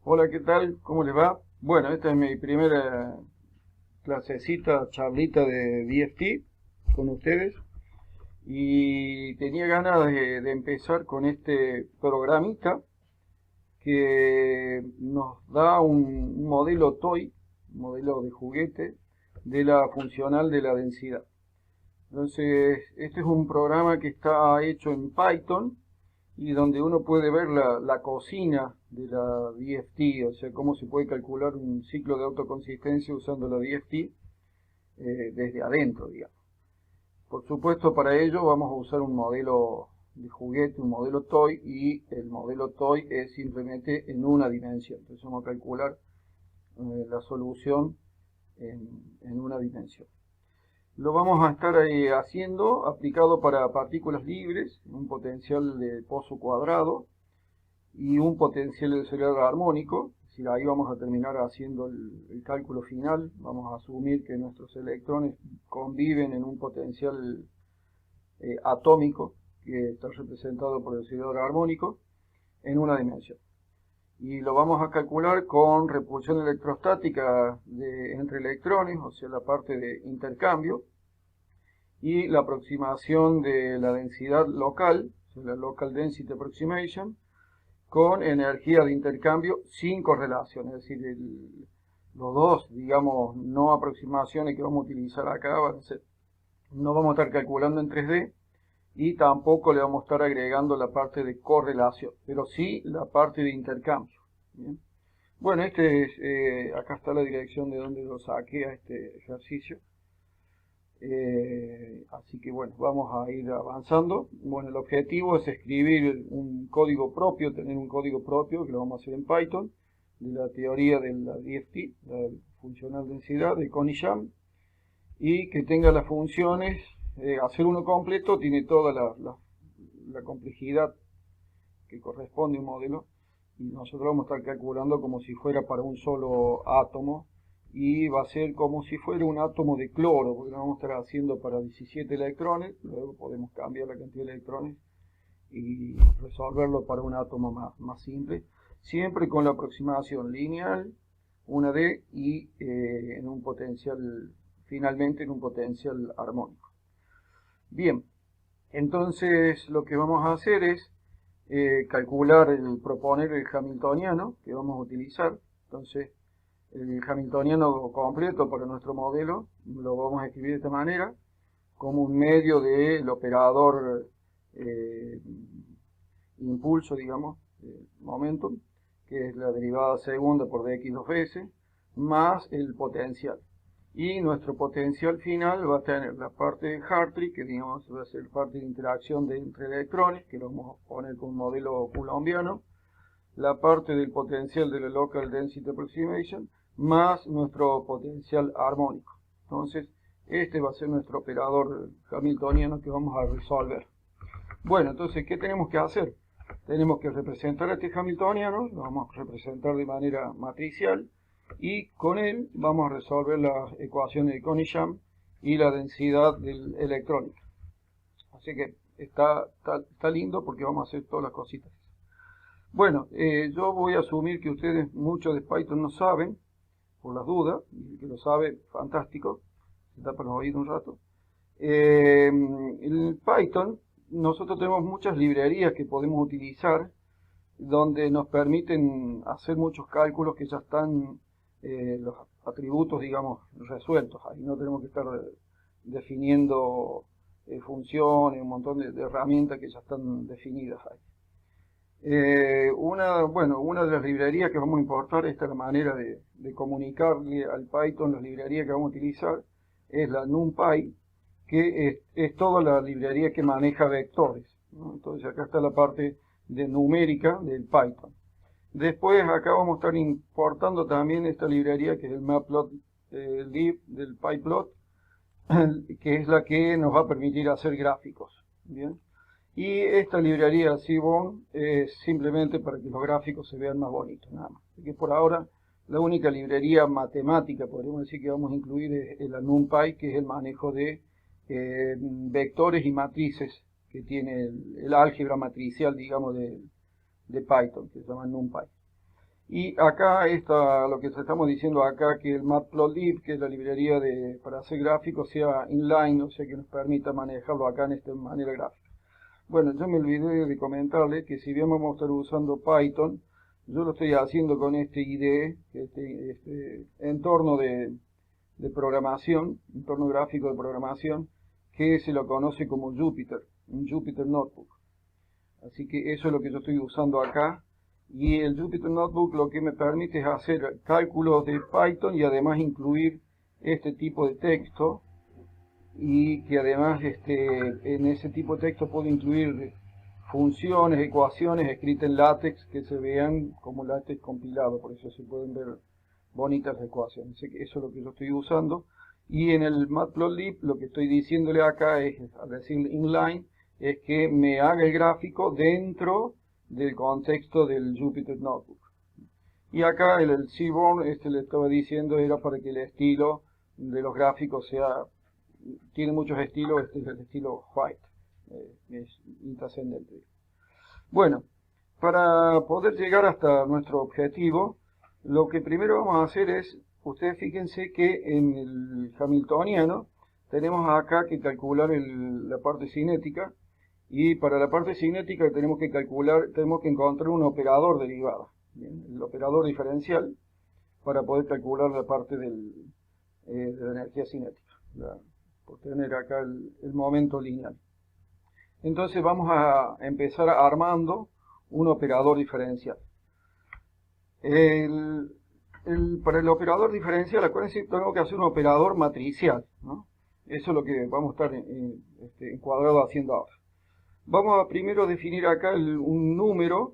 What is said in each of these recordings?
Hola, ¿qué tal? ¿Cómo les va? Bueno, esta es mi primera clasecita, charlita de DFT con ustedes y tenía ganas de empezar con este programita que nos da un modelo toy, un modelo de juguete de la funcional de la densidad. Entonces, este es un programa que está hecho en Python y donde uno puede ver la cocina de la DFT, o sea, cómo se puede calcular un ciclo de autoconsistencia usando la DFT desde adentro, digamos. Por supuesto, para ello vamos a usar un modelo de juguete, un modelo toy, y el modelo toy es simplemente en una dimensión. Entonces vamos a calcular la solución en una dimensión. Lo vamos a estar haciendo aplicado para partículas libres, un potencial de Poisson cuadrado y un potencial de acelerador armónico. Es decir, ahí vamos a terminar haciendo el cálculo final. Vamos a asumir que nuestros electrones conviven en un potencial atómico que está representado por el acelerador armónico en una dimensión. Y lo vamos a calcular con repulsión electrostática entre electrones, o sea, la parte de intercambio, y la aproximación de la densidad local, o sea, la local density approximation, con energía de intercambio sin correlación, es decir, los dos, digamos, no aproximaciones que vamos a utilizar acá van a ser, no vamos a estar calculando en 3D y tampoco le vamos a estar agregando la parte de correlación, pero sí la parte de intercambio. ¿Bien? Bueno, acá está la dirección de donde lo saqué a este ejercicio. Así que bueno, vamos a ir avanzando. Bueno, el objetivo es escribir un código propio, tener un código propio que lo vamos a hacer en Python, de la teoría de la DFT, la funcional densidad de Coney-Sham, y que tenga las funciones, hacer uno completo tiene toda la complejidad que corresponde a un modelo, y nosotros vamos a estar calculando como si fuera para un solo átomo, y va a ser como si fuera un átomo de cloro, porque lo vamos a estar haciendo para 17 electrones, luego podemos cambiar la cantidad de electrones y resolverlo para un átomo más simple, siempre con la aproximación lineal, una D, y en un potencial, finalmente en un potencial armónico. Bien, entonces lo que vamos a hacer es proponer el hamiltoniano que vamos a utilizar. Entonces, el hamiltoniano completo para nuestro modelo lo vamos a escribir de esta manera, como un medio del operador impulso, digamos, momentum, que es la derivada segunda por dx 2s, más el potencial. Y nuestro potencial final va a tener la parte de Hartree, que digamos va a ser parte de interacción entre electrones, que lo vamos a poner con un modelo coulombiano, la parte del potencial de la local density approximation, más nuestro potencial armónico. Entonces, este va a ser nuestro operador hamiltoniano que vamos a resolver. Bueno, entonces, ¿qué tenemos que hacer? Tenemos que representar a este hamiltoniano, lo vamos a representar de manera matricial, y con él vamos a resolver las ecuaciones de Coney-Sham y la densidad electrónica. Así que está lindo porque vamos a hacer todas las cositas. Bueno, yo voy a asumir que ustedes mucho de Python no saben, por las dudas, y el que lo sabe, fantástico, se tapa los oídos un rato. En Python nosotros tenemos muchas librerías que podemos utilizar donde nos permiten hacer muchos cálculos que ya están los atributos, digamos, resueltos. Ahí no tenemos que estar definiendo funciones, un montón de herramientas que ya están definidas ahí. Una de las librerías que vamos a importar, esta es la manera de comunicarle al Python las librerías que vamos a utilizar, es la NumPy, que es toda la librería que maneja vectores, ¿no? Entonces acá está la parte de numérica del Python. Después acá vamos a estar importando también esta librería que es el matplotlib del pyplot, que es la que nos va a permitir hacer gráficos. Bien. Y esta librería Seaborn es simplemente para que los gráficos se vean más bonitos, nada más. Así que por ahora la única librería matemática, podríamos decir, que vamos a incluir es la NumPy, que es el manejo de vectores y matrices que tiene el álgebra matricial, digamos, de Python, que se llama NumPy. Y acá está lo que estamos diciendo acá, que el Matplotlib, que es la librería para hacer gráficos, sea inline, o sea que nos permita manejarlo acá en esta manera gráfica. Bueno, yo me olvidé de comentarle que si bien vamos a estar usando Python, yo lo estoy haciendo con este IDE, este entorno de programación, entorno gráfico de programación, que se lo conoce como Jupyter, un Jupyter Notebook. Así que eso es lo que yo estoy usando acá. Y el Jupyter Notebook lo que me permite es hacer cálculos de Python y además incluir este tipo de texto. Y que además en ese tipo de texto puedo incluir funciones, ecuaciones escritas en látex que se vean como látex compilado. Por eso se pueden ver bonitas ecuaciones. Así que eso es lo que yo estoy usando. Y en el Matplotlib lo que estoy diciéndole acá es, al decir inline, es que me haga el gráfico dentro del contexto del Jupyter Notebook. Y acá el Seaborn, le estaba diciendo, era para que el estilo de los gráficos tiene muchos estilos, este es el estilo White, es intrascendente. Bueno, para poder llegar hasta nuestro objetivo, lo que primero vamos a hacer es, ustedes fíjense que en el hamiltoniano tenemos acá que calcular la parte cinética, y para la parte cinética tenemos que encontrar un operador derivada, ¿bien? El operador diferencial, para poder calcular la parte de la energía cinética, por tener acá el momento lineal. Entonces vamos a empezar armando un operador diferencial. Para el operador diferencial, acuérdense que tengo que hacer un operador matricial, ¿no? Eso es lo que vamos a estar encuadrado haciendo ahora. Vamos a primero definir acá un número,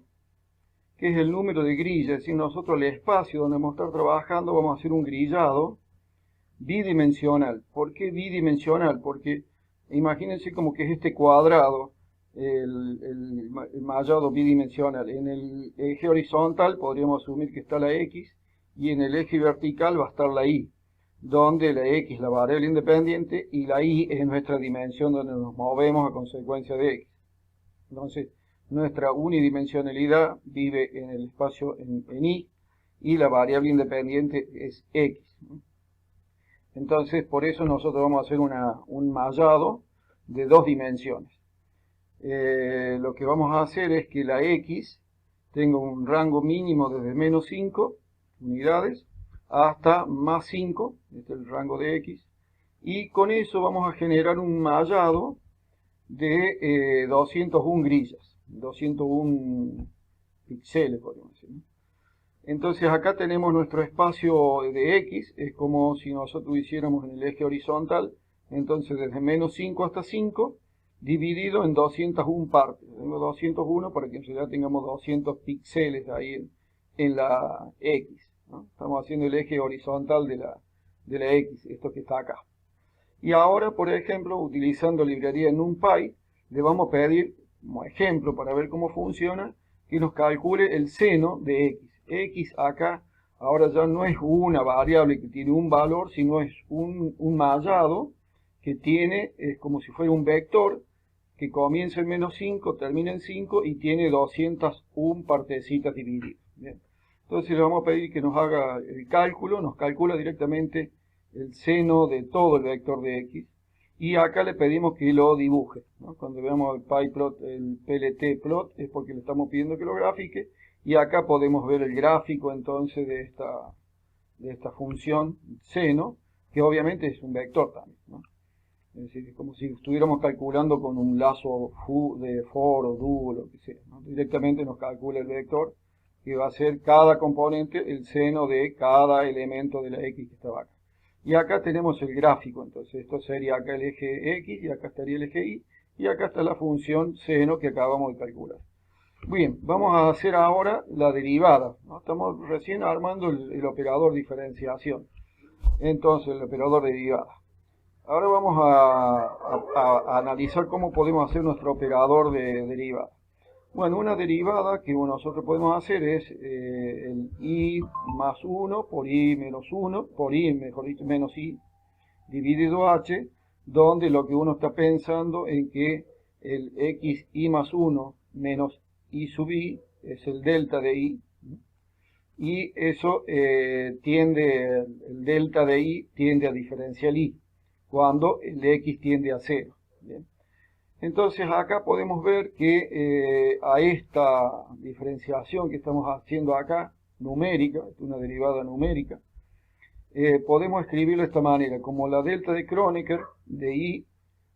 que es el número de grilla, es decir, nosotros el espacio donde vamos a estar trabajando vamos a hacer un grillado bidimensional. ¿Por qué bidimensional? Porque imagínense como que es este cuadrado, el mallado bidimensional. En el eje horizontal podríamos asumir que está la X, y en el eje vertical va a estar la Y, donde la X es la variable independiente y la Y es nuestra dimensión donde nos movemos a consecuencia de X. Entonces, nuestra unidimensionalidad vive en el espacio en Y, y la variable independiente es X. Entonces, por eso nosotros vamos a hacer un mallado de dos dimensiones. Lo que vamos a hacer es que la X tenga un rango mínimo desde menos 5 unidades hasta más 5, este es el rango de X, y con eso vamos a generar un mallado de 201 grillas, 201 píxeles, podríamos decir, ¿no? Entonces acá tenemos nuestro espacio de X, es como si nosotros hiciéramos en el eje horizontal, entonces desde menos 5 hasta 5, dividido en 201 partes. Tenemos 201 para que en realidad tengamos 200 píxeles ahí en la X, ¿no? Estamos haciendo el eje horizontal de la X, esto que está acá. Y ahora, por ejemplo, utilizando librería NumPy, le vamos a pedir, como ejemplo, para ver cómo funciona, que nos calcule el seno de X. X acá, ahora ya no es una variable que tiene un valor, sino es un mallado que tiene, es como si fuera un vector, que comienza en menos 5, termina en 5 y tiene 201 partecitas divididas. Bien. Entonces le vamos a pedir que nos haga el cálculo, nos calcula directamente el seno de todo el vector de X, y acá le pedimos que lo dibuje, ¿no? Cuando veamos el pyplot, el PLT plot, es porque le estamos pidiendo que lo grafique, y acá podemos ver el gráfico entonces de esta función seno, que obviamente es un vector también, ¿no? Es decir, es como si estuviéramos calculando con un lazo de for o do o lo que sea, ¿no? Directamente nos calcula el vector, que va a ser cada componente el seno de cada elemento de la X que estaba acá. Y acá tenemos el gráfico, entonces esto sería acá el eje X, y acá estaría el eje Y, y acá está la función seno que acabamos de calcular. Bien, vamos a hacer ahora la derivada, ¿no? Estamos recién armando el operador diferenciación, entonces el operador derivada. Ahora vamos a analizar cómo podemos hacer nuestro operador de derivada. Bueno, una derivada que nosotros podemos hacer es el I más 1 por I menos 1, por I, mejor dicho, menos I, dividido H, donde lo que uno está pensando en que el XI más 1 menos I sub I es el delta de I, y eso el delta de y tiende a diferencial y, cuando el x tiende a 0. ¿Bien? Entonces acá podemos ver que a esta diferenciación que estamos haciendo acá, numérica, es una derivada numérica, podemos escribirlo de esta manera, como la delta de Kronecker de i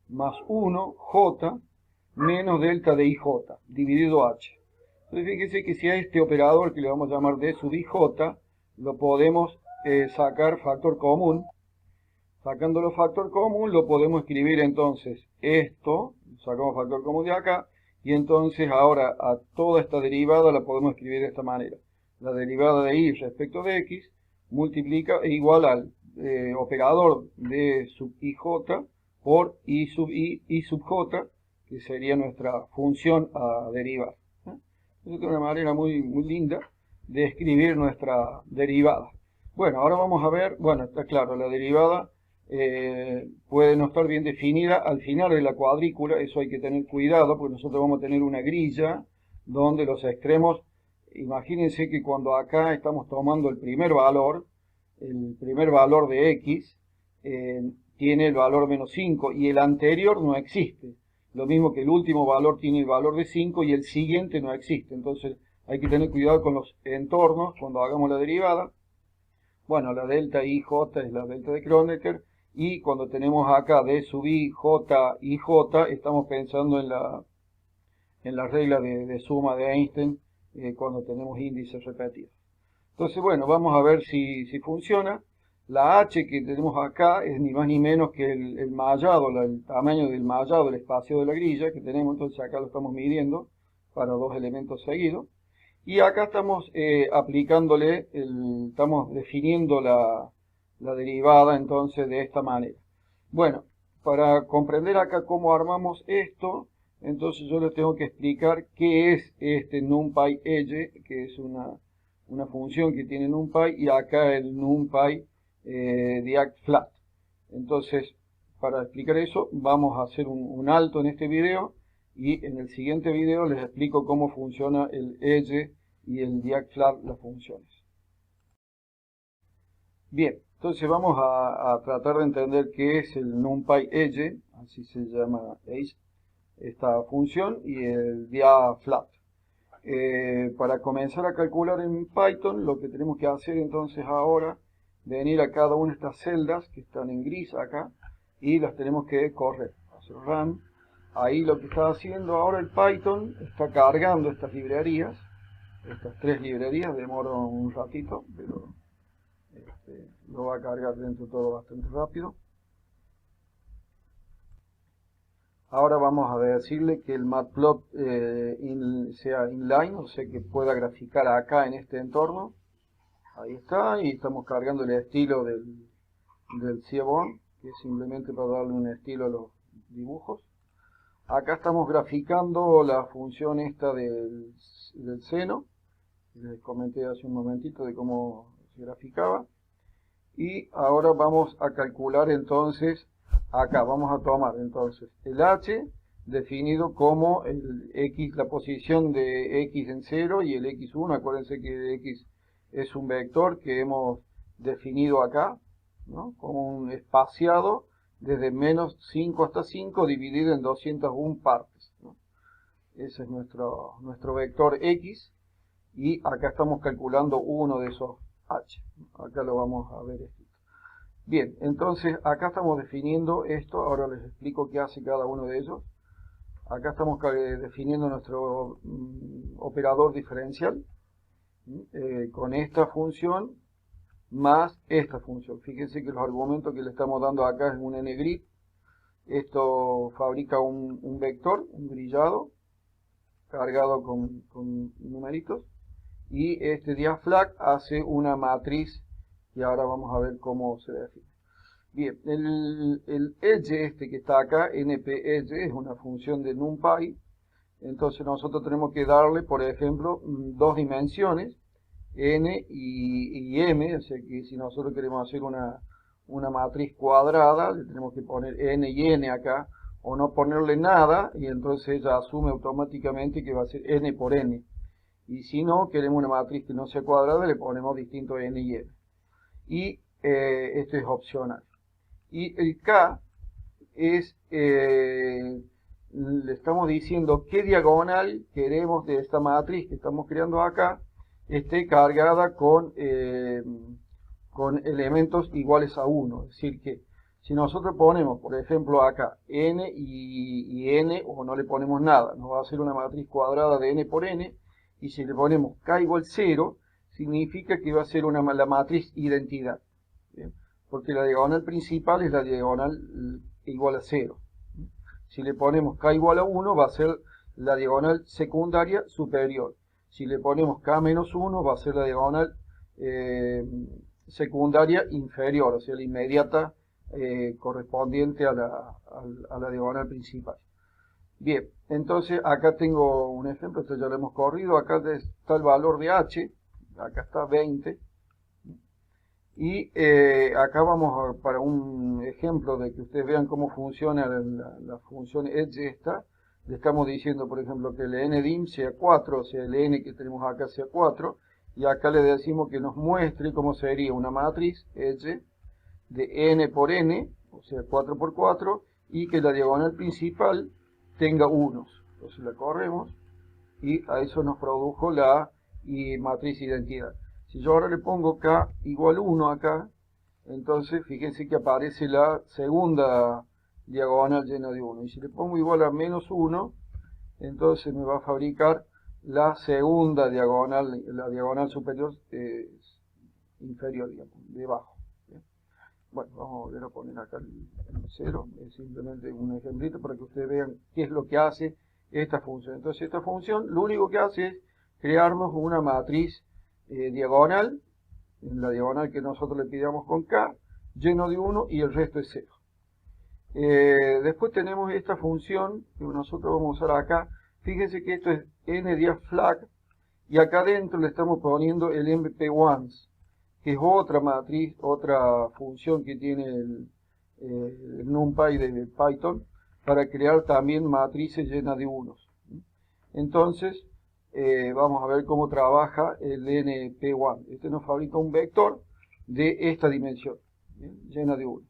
más 1 j menos delta de ij dividido h. Entonces fíjense que si a este operador que le vamos a llamar d sub ij, lo podemos sacar factor común. Sacándolo factor común lo podemos escribir entonces esto, sacamos factor común de acá, y entonces ahora a toda esta derivada la podemos escribir de esta manera. La derivada de y respecto de x multiplica igual al operador de sub ij por i sub j, que sería nuestra función a derivar. Es una manera muy linda de escribir nuestra derivada. Bueno, ahora vamos a ver, bueno, está claro, la derivada puede no estar bien definida al final de la cuadrícula, eso hay que tener cuidado, porque nosotros vamos a tener una grilla donde los extremos, imagínense que cuando acá estamos tomando el primer valor de x, tiene el valor menos 5 y el anterior no existe. Lo mismo que el último valor tiene el valor de 5 y el siguiente no existe. Entonces hay que tener cuidado con los entornos cuando hagamos la derivada. Bueno, la delta ij es la delta de Kronecker, y cuando tenemos acá d sub i, j y j, estamos pensando en la regla de suma de Einstein cuando tenemos índices repetidos. Entonces, bueno, vamos a ver si funciona. La h que tenemos acá es ni más ni menos que el mallado, el tamaño del mallado, el espacio de la grilla que tenemos. Entonces acá lo estamos midiendo para dos elementos seguidos. Y acá estamos estamos definiendo la derivada entonces de esta manera. Bueno, para comprender acá cómo armamos esto, entonces yo les tengo que explicar qué es este numpy edge, que es una función que tiene numpy, y acá el numpy diact flat. Entonces, para explicar eso, vamos a hacer un alto en este video, y en el siguiente video les explico cómo funciona el edge y el diact flat, las funciones. Bien, entonces vamos a tratar de entender qué es el numpy edge, así se llama esta función, y el diact flat. Para comenzar a calcular en Python, lo que tenemos que hacer entonces ahora, venir a cada una de estas celdas que están en gris acá, y las tenemos que correr. Hacer run. Ahí lo que está haciendo ahora el Python, está cargando estas librerías, estas tres librerías, demora un ratito, pero lo va a cargar dentro todo bastante rápido. Ahora vamos a decirle que el matplot sea inline, o sea que pueda graficar acá en este entorno. Ahí está, y estamos cargando el estilo del Seaborn, que es simplemente para darle un estilo a los dibujos. Acá estamos graficando la función esta del seno. Les comenté hace un momentito de cómo se graficaba. Y ahora vamos a calcular entonces, acá vamos a tomar entonces el h definido como el x, la posición de x en 0 y el x1. Acuérdense que x es un vector que hemos definido acá, ¿no?, como un espaciado desde menos 5 hasta 5 dividido en 201 partes, ¿no? Ese es nuestro vector x, y acá estamos calculando uno de esos h. Acá lo vamos a ver escrito. Bien, entonces acá estamos definiendo esto. Ahora les explico qué hace cada uno de ellos. Acá estamos definiendo nuestro operador diferencial con esta función más esta función. Fíjense que los argumentos que le estamos dando acá es un ngrid. Esto fabrica un vector, un grillado cargado con numeritos, y este diaFlag hace una matriz, y ahora vamos a ver cómo se define. Bien, el edge este que está acá, np edge, es una función de numpy. Entonces nosotros tenemos que darle, por ejemplo, dos dimensiones, n y m. O sea que si nosotros queremos hacer una matriz cuadrada, le tenemos que poner n y n acá, o no ponerle nada, y entonces ella asume automáticamente que va a ser n por n. Y si no, queremos una matriz que no sea cuadrada, le ponemos distinto n y n. Y esto es opcional. Y el K es, le estamos diciendo qué diagonal queremos de esta matriz que estamos creando acá, esté cargada con elementos iguales a 1. Es decir, que si nosotros ponemos, por ejemplo, acá n y n, o no le ponemos nada, nos va a hacer una matriz cuadrada de n por n, y si le ponemos k igual 0, significa que va a ser la matriz identidad. ¿Bien? Porque la diagonal principal es la diagonal igual a 0. Si le ponemos k igual a 1, va a ser la diagonal secundaria superior. Si le ponemos k menos 1, va a ser la diagonal secundaria inferior, o sea, la inmediata correspondiente a la diagonal principal. Bien, entonces acá tengo un ejemplo, esto ya lo hemos corrido, acá está el valor de h, acá está 20, y acá vamos para un ejemplo de que ustedes vean cómo funciona la función edge esta. Le estamos diciendo, por ejemplo, que el ndim sea 4, o sea, el n que tenemos acá sea 4, y acá le decimos que nos muestre cómo sería una matriz edge de n por n, o sea, 4 por 4, y que la diagonal principal tenga unos. Entonces la corremos, y a eso nos produjo la matriz identidad. Si yo ahora le pongo k igual 1 acá, entonces fíjense que aparece la segunda diagonal llena de 1. Y si le pongo igual a menos 1, entonces me va a fabricar la segunda diagonal, la diagonal superior inferior, digamos, debajo. ¿Bien? Bueno, vamos a volver a poner acá el 0, es simplemente un ejemplito para que ustedes vean qué es lo que hace esta función. Entonces esta función lo único que hace es crearnos una matriz diagonal, en la diagonal que nosotros le pidamos con k, lleno de 1 y el resto es 0. Después tenemos esta función que nosotros vamos a usar acá. Fíjense que esto es nDiaflag y acá adentro le estamos poniendo el mp1, que es otra matriz, otra función que tiene el NumPy de Python para crear también matrices llenas de unos. Entonces vamos a ver cómo trabaja el np1. Este nos fabrica un vector de esta dimensión, ¿bien? Llena de 1.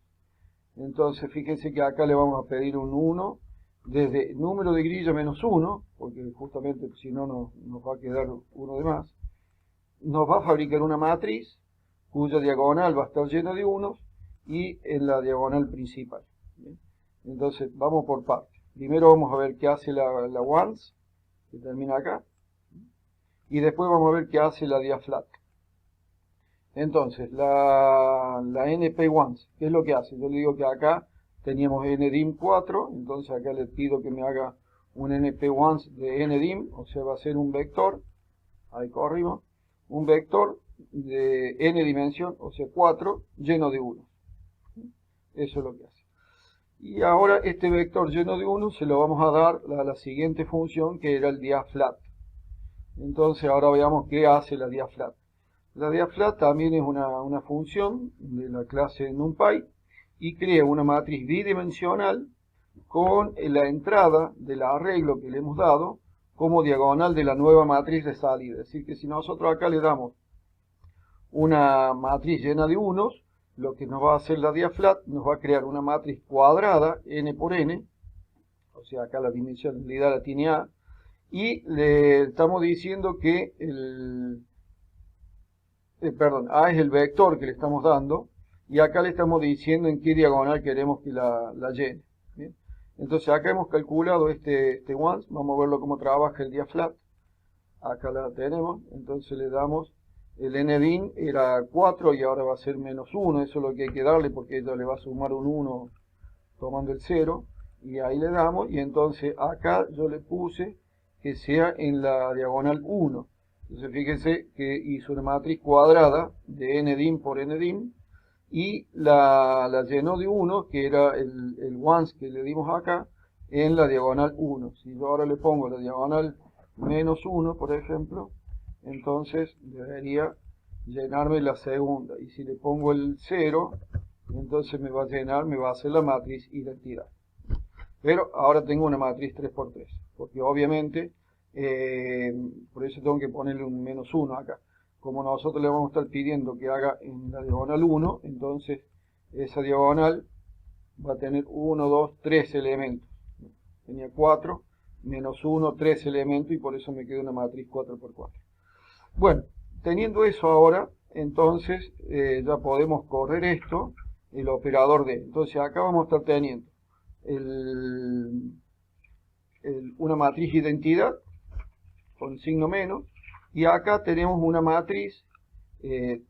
Entonces fíjense que acá le vamos a pedir un 1 desde número de grilla menos 1, porque justamente si no nos va a quedar uno de más. Nos va a fabricar una matriz cuya diagonal va a estar llena de unos y en la diagonal principal. ¿Bien? Entonces vamos por partes. Primero vamos a ver qué hace la once, que termina acá, y después vamos a ver qué hace la diaflag. Entonces, la np1, ¿qué es lo que hace? Yo le digo que acá teníamos ndim 4, entonces acá le pido que me haga un np1 de ndim, o sea, va a ser un vector, ahí corrimos, un vector de n dimensión, o sea, 4, lleno de 1. Eso es lo que hace. Y ahora este vector lleno de 1 se lo vamos a dar a la siguiente función, que era el diaflag. Entonces, ahora veamos qué hace la diaflag. La diaflag también es una función de la clase NumPy y crea una matriz bidimensional con la entrada del arreglo que le hemos dado como diagonal de la nueva matriz de salida. Es decir, que si nosotros acá le damos una matriz llena de unos, lo que nos va a hacer la diaflag nos va a crear una matriz cuadrada, n por n, o sea, acá la dimensionalidad la tiene A, y le estamos diciendo que A es el vector que le estamos dando, y acá le estamos diciendo en qué diagonal queremos que la llene. ¿Bien? Entonces acá hemos calculado este once, vamos a verlo cómo trabaja el diaflag. Acá la tenemos, entonces le damos el ndim, era 4 y ahora va a ser menos 1, eso es lo que hay que darle porque ella le va a sumar un 1 tomando el 0, y ahí le damos, y entonces acá yo le puse que sea en la diagonal 1. Entonces fíjense que hizo una matriz cuadrada de ndim por ndim y la llenó de 1, que era el once que le dimos acá, en la diagonal 1. Si yo ahora le pongo la diagonal menos 1, por ejemplo, entonces debería llenarme la segunda. Y si le pongo el 0, entonces me va a llenar, me va a hacer la matriz identidad. Pero ahora tengo una matriz 3×3, porque obviamente por eso tengo que ponerle un -1 acá. Como nosotros le vamos a estar pidiendo que haga en la diagonal 1, entonces esa diagonal va a tener 1, 2, 3 elementos. Tenía 4, -1, 3 elementos, y por eso me queda una matriz 4×4. Bueno, teniendo eso ahora, entonces ya podemos correr esto, el operador de. Entonces acá vamos a estar teniendo una matriz identidad con signo menos, y acá tenemos una matriz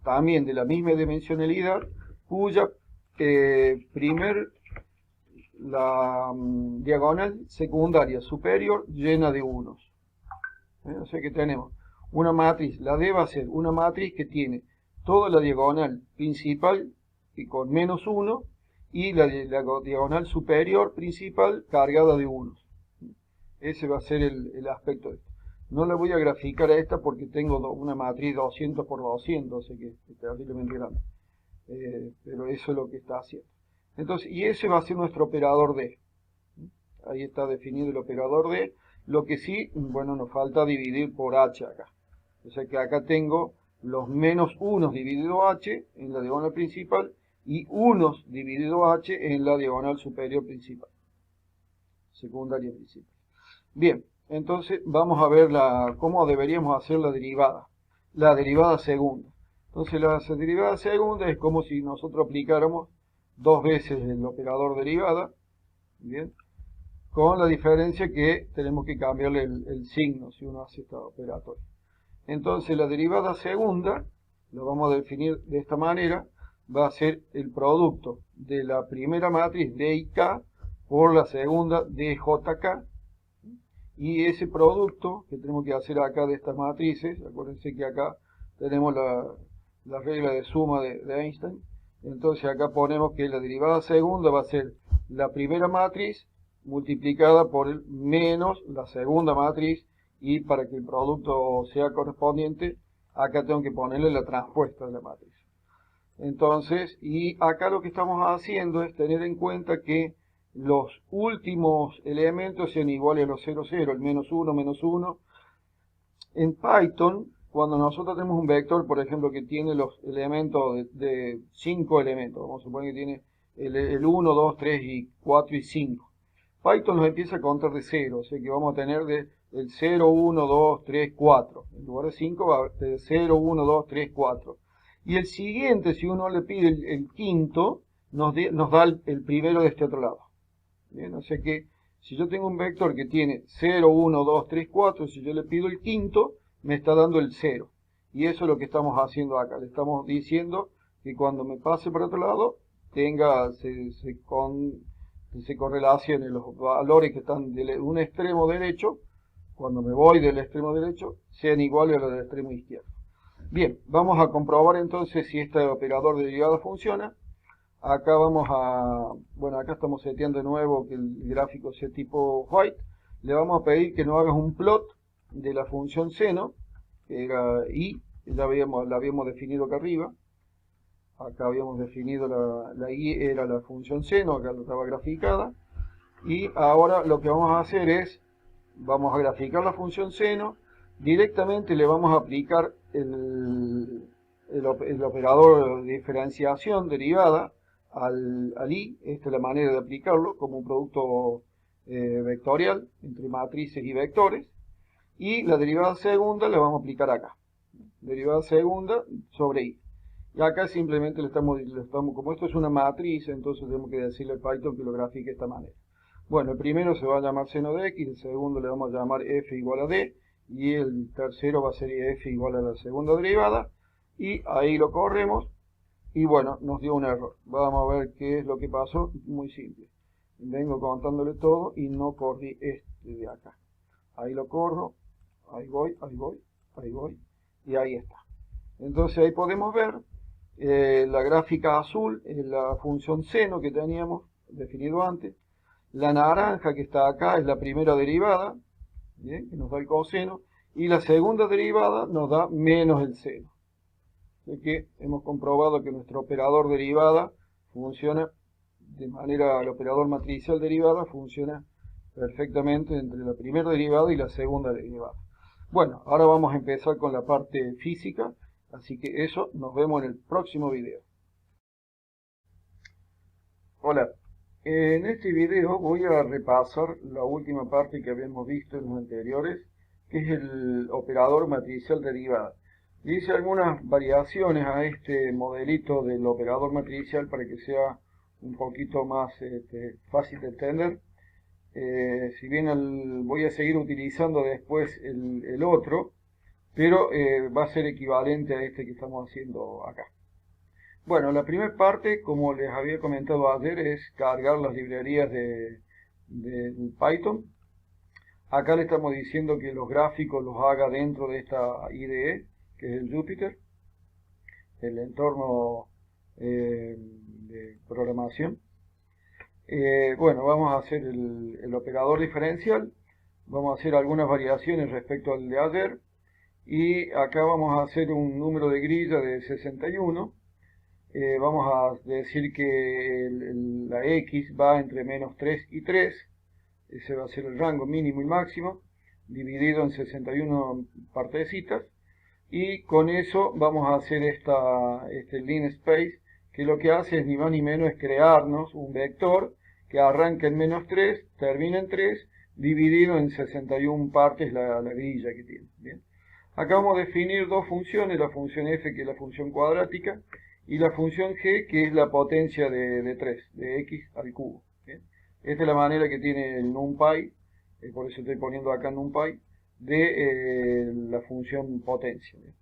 también de la misma dimensionalidad, cuya diagonal secundaria superior llena de unos. O sea que tenemos una matriz, la D va a ser una matriz que tiene toda la diagonal principal y con -1, y la diagonal superior principal cargada de unos. Ese va a ser el aspecto de esto. No le voy a graficar a esta porque tengo una matriz 200 por 200, así que es terriblemente grande. Pero eso es lo que está haciendo. Entonces, y ese va a ser nuestro operador D. Ahí está definido el operador D. Lo que sí, bueno, nos falta dividir por H acá. O sea que acá tengo los -1 dividido H en la diagonal principal y 1 dividido H en la diagonal superior principal. Secundaria principal. Bien, entonces vamos a ver cómo deberíamos hacer la derivada segunda. Entonces la derivada segunda es como si nosotros aplicáramos dos veces el operador derivada, bien, con la diferencia que tenemos que cambiarle el signo si uno hace esta operatoria. Entonces la derivada segunda, lo vamos a definir de esta manera, va a ser el producto de la primera matriz DIK por la segunda DJK, y ese producto que tenemos que hacer acá de estas matrices, acuérdense que acá tenemos la regla de suma de Einstein, entonces acá ponemos que la derivada segunda va a ser la primera matriz multiplicada por el menos la segunda matriz, y para que el producto sea correspondiente, acá tengo que ponerle la transpuesta de la matriz. Entonces, y acá lo que estamos haciendo es tener en cuenta que los últimos elementos sean iguales a los 0, 0, el -1, -1. En Python, cuando nosotros tenemos un vector, por ejemplo, que tiene los elementos de 5 elementos, vamos a suponer que tiene el 1, 2, 3, y 4 y 5. Python nos empieza a contar de 0, o sea que vamos a tener el 0, 1, 2, 3, 4. En lugar de 5 va a ser 0, 1, 2, 3, 4. Y el siguiente, si uno le pide el quinto, nos da el primero de este otro lado. Bien, o sea que si yo tengo un vector que tiene 0, 1, 2, 3, 4, si yo le pido el quinto, me está dando el 0. Y eso es lo que estamos haciendo acá. Le estamos diciendo que cuando me pase por otro lado, se correlacionen los valores que están de un extremo derecho, cuando me voy del extremo derecho, sean iguales a los del extremo izquierdo. Bien, vamos a comprobar entonces si este operador de derivada funciona. Acá acá estamos seteando de nuevo que el gráfico sea tipo white. Le vamos a pedir que nos hagas un plot de la función seno, que era y, la habíamos definido acá arriba. Acá habíamos definido la y era la función seno, acá estaba graficada. Y ahora lo que vamos a hacer es, vamos a graficar la función seno, directamente le vamos a aplicar el operador de diferenciación derivada al i. Esta es la manera de aplicarlo como un producto vectorial entre matrices y vectores, y la derivada segunda la vamos a aplicar acá, derivada segunda sobre i, y acá simplemente como esto es una matriz, entonces tenemos que decirle al Python que lo grafique de esta manera. Bueno, el primero se va a llamar seno de x, el segundo le vamos a llamar f igual a d, y el tercero va a ser f igual a la segunda derivada, y ahí lo corremos. Y bueno, nos dio un error. Vamos a ver qué es lo que pasó. Muy simple. Vengo contándole todo y no corrí este de acá. Ahí lo corro. Ahí voy, ahí voy, ahí voy. Y ahí está. Entonces ahí podemos ver la gráfica azul es la función seno que teníamos definido antes. La naranja que está acá es la primera derivada, ¿bien? Que nos da el coseno. Y la segunda derivada nos da menos el seno. De que hemos comprobado que nuestro operador derivada funciona de manera, el operador matricial derivada funciona perfectamente entre la primera derivada y la segunda derivada. Bueno, ahora vamos a empezar con la parte física, así que eso nos vemos en el próximo video. Hola, en este video voy a repasar la última parte que habíamos visto en los anteriores, que es el operador matricial derivada. Hice algunas variaciones a este modelito del operador matricial para que sea un poquito más fácil de entender. Si bien voy a seguir utilizando después el otro, pero va a ser equivalente a este que estamos haciendo acá. Bueno, la primera parte, como les había comentado ayer, es cargar las librerías de Python. Acá le estamos diciendo que los gráficos los haga dentro de esta IDE, que es el Jupyter, el entorno de programación. Bueno, vamos a hacer el operador diferencial, vamos a hacer algunas variaciones respecto al de ayer, y acá vamos a hacer un número de grilla de 61. Vamos a decir que la X va entre menos 3 y 3, ese va a ser el rango mínimo y máximo, dividido en 61 partecitas, y con eso vamos a hacer este linspace, que lo que hace es ni más ni menos es crearnos un vector que arranca en menos 3, termina en 3, dividido en 61 partes la grilla que tiene. ¿Bien? Acá vamos a definir dos funciones, la función f, que es la función cuadrática, y la función g, que es la potencia de 3, de x al cubo. ¿Bien? Esta es la manera que tiene el NumPy, por eso estoy poniendo acá NumPy, de la función potencia. ¿Bien?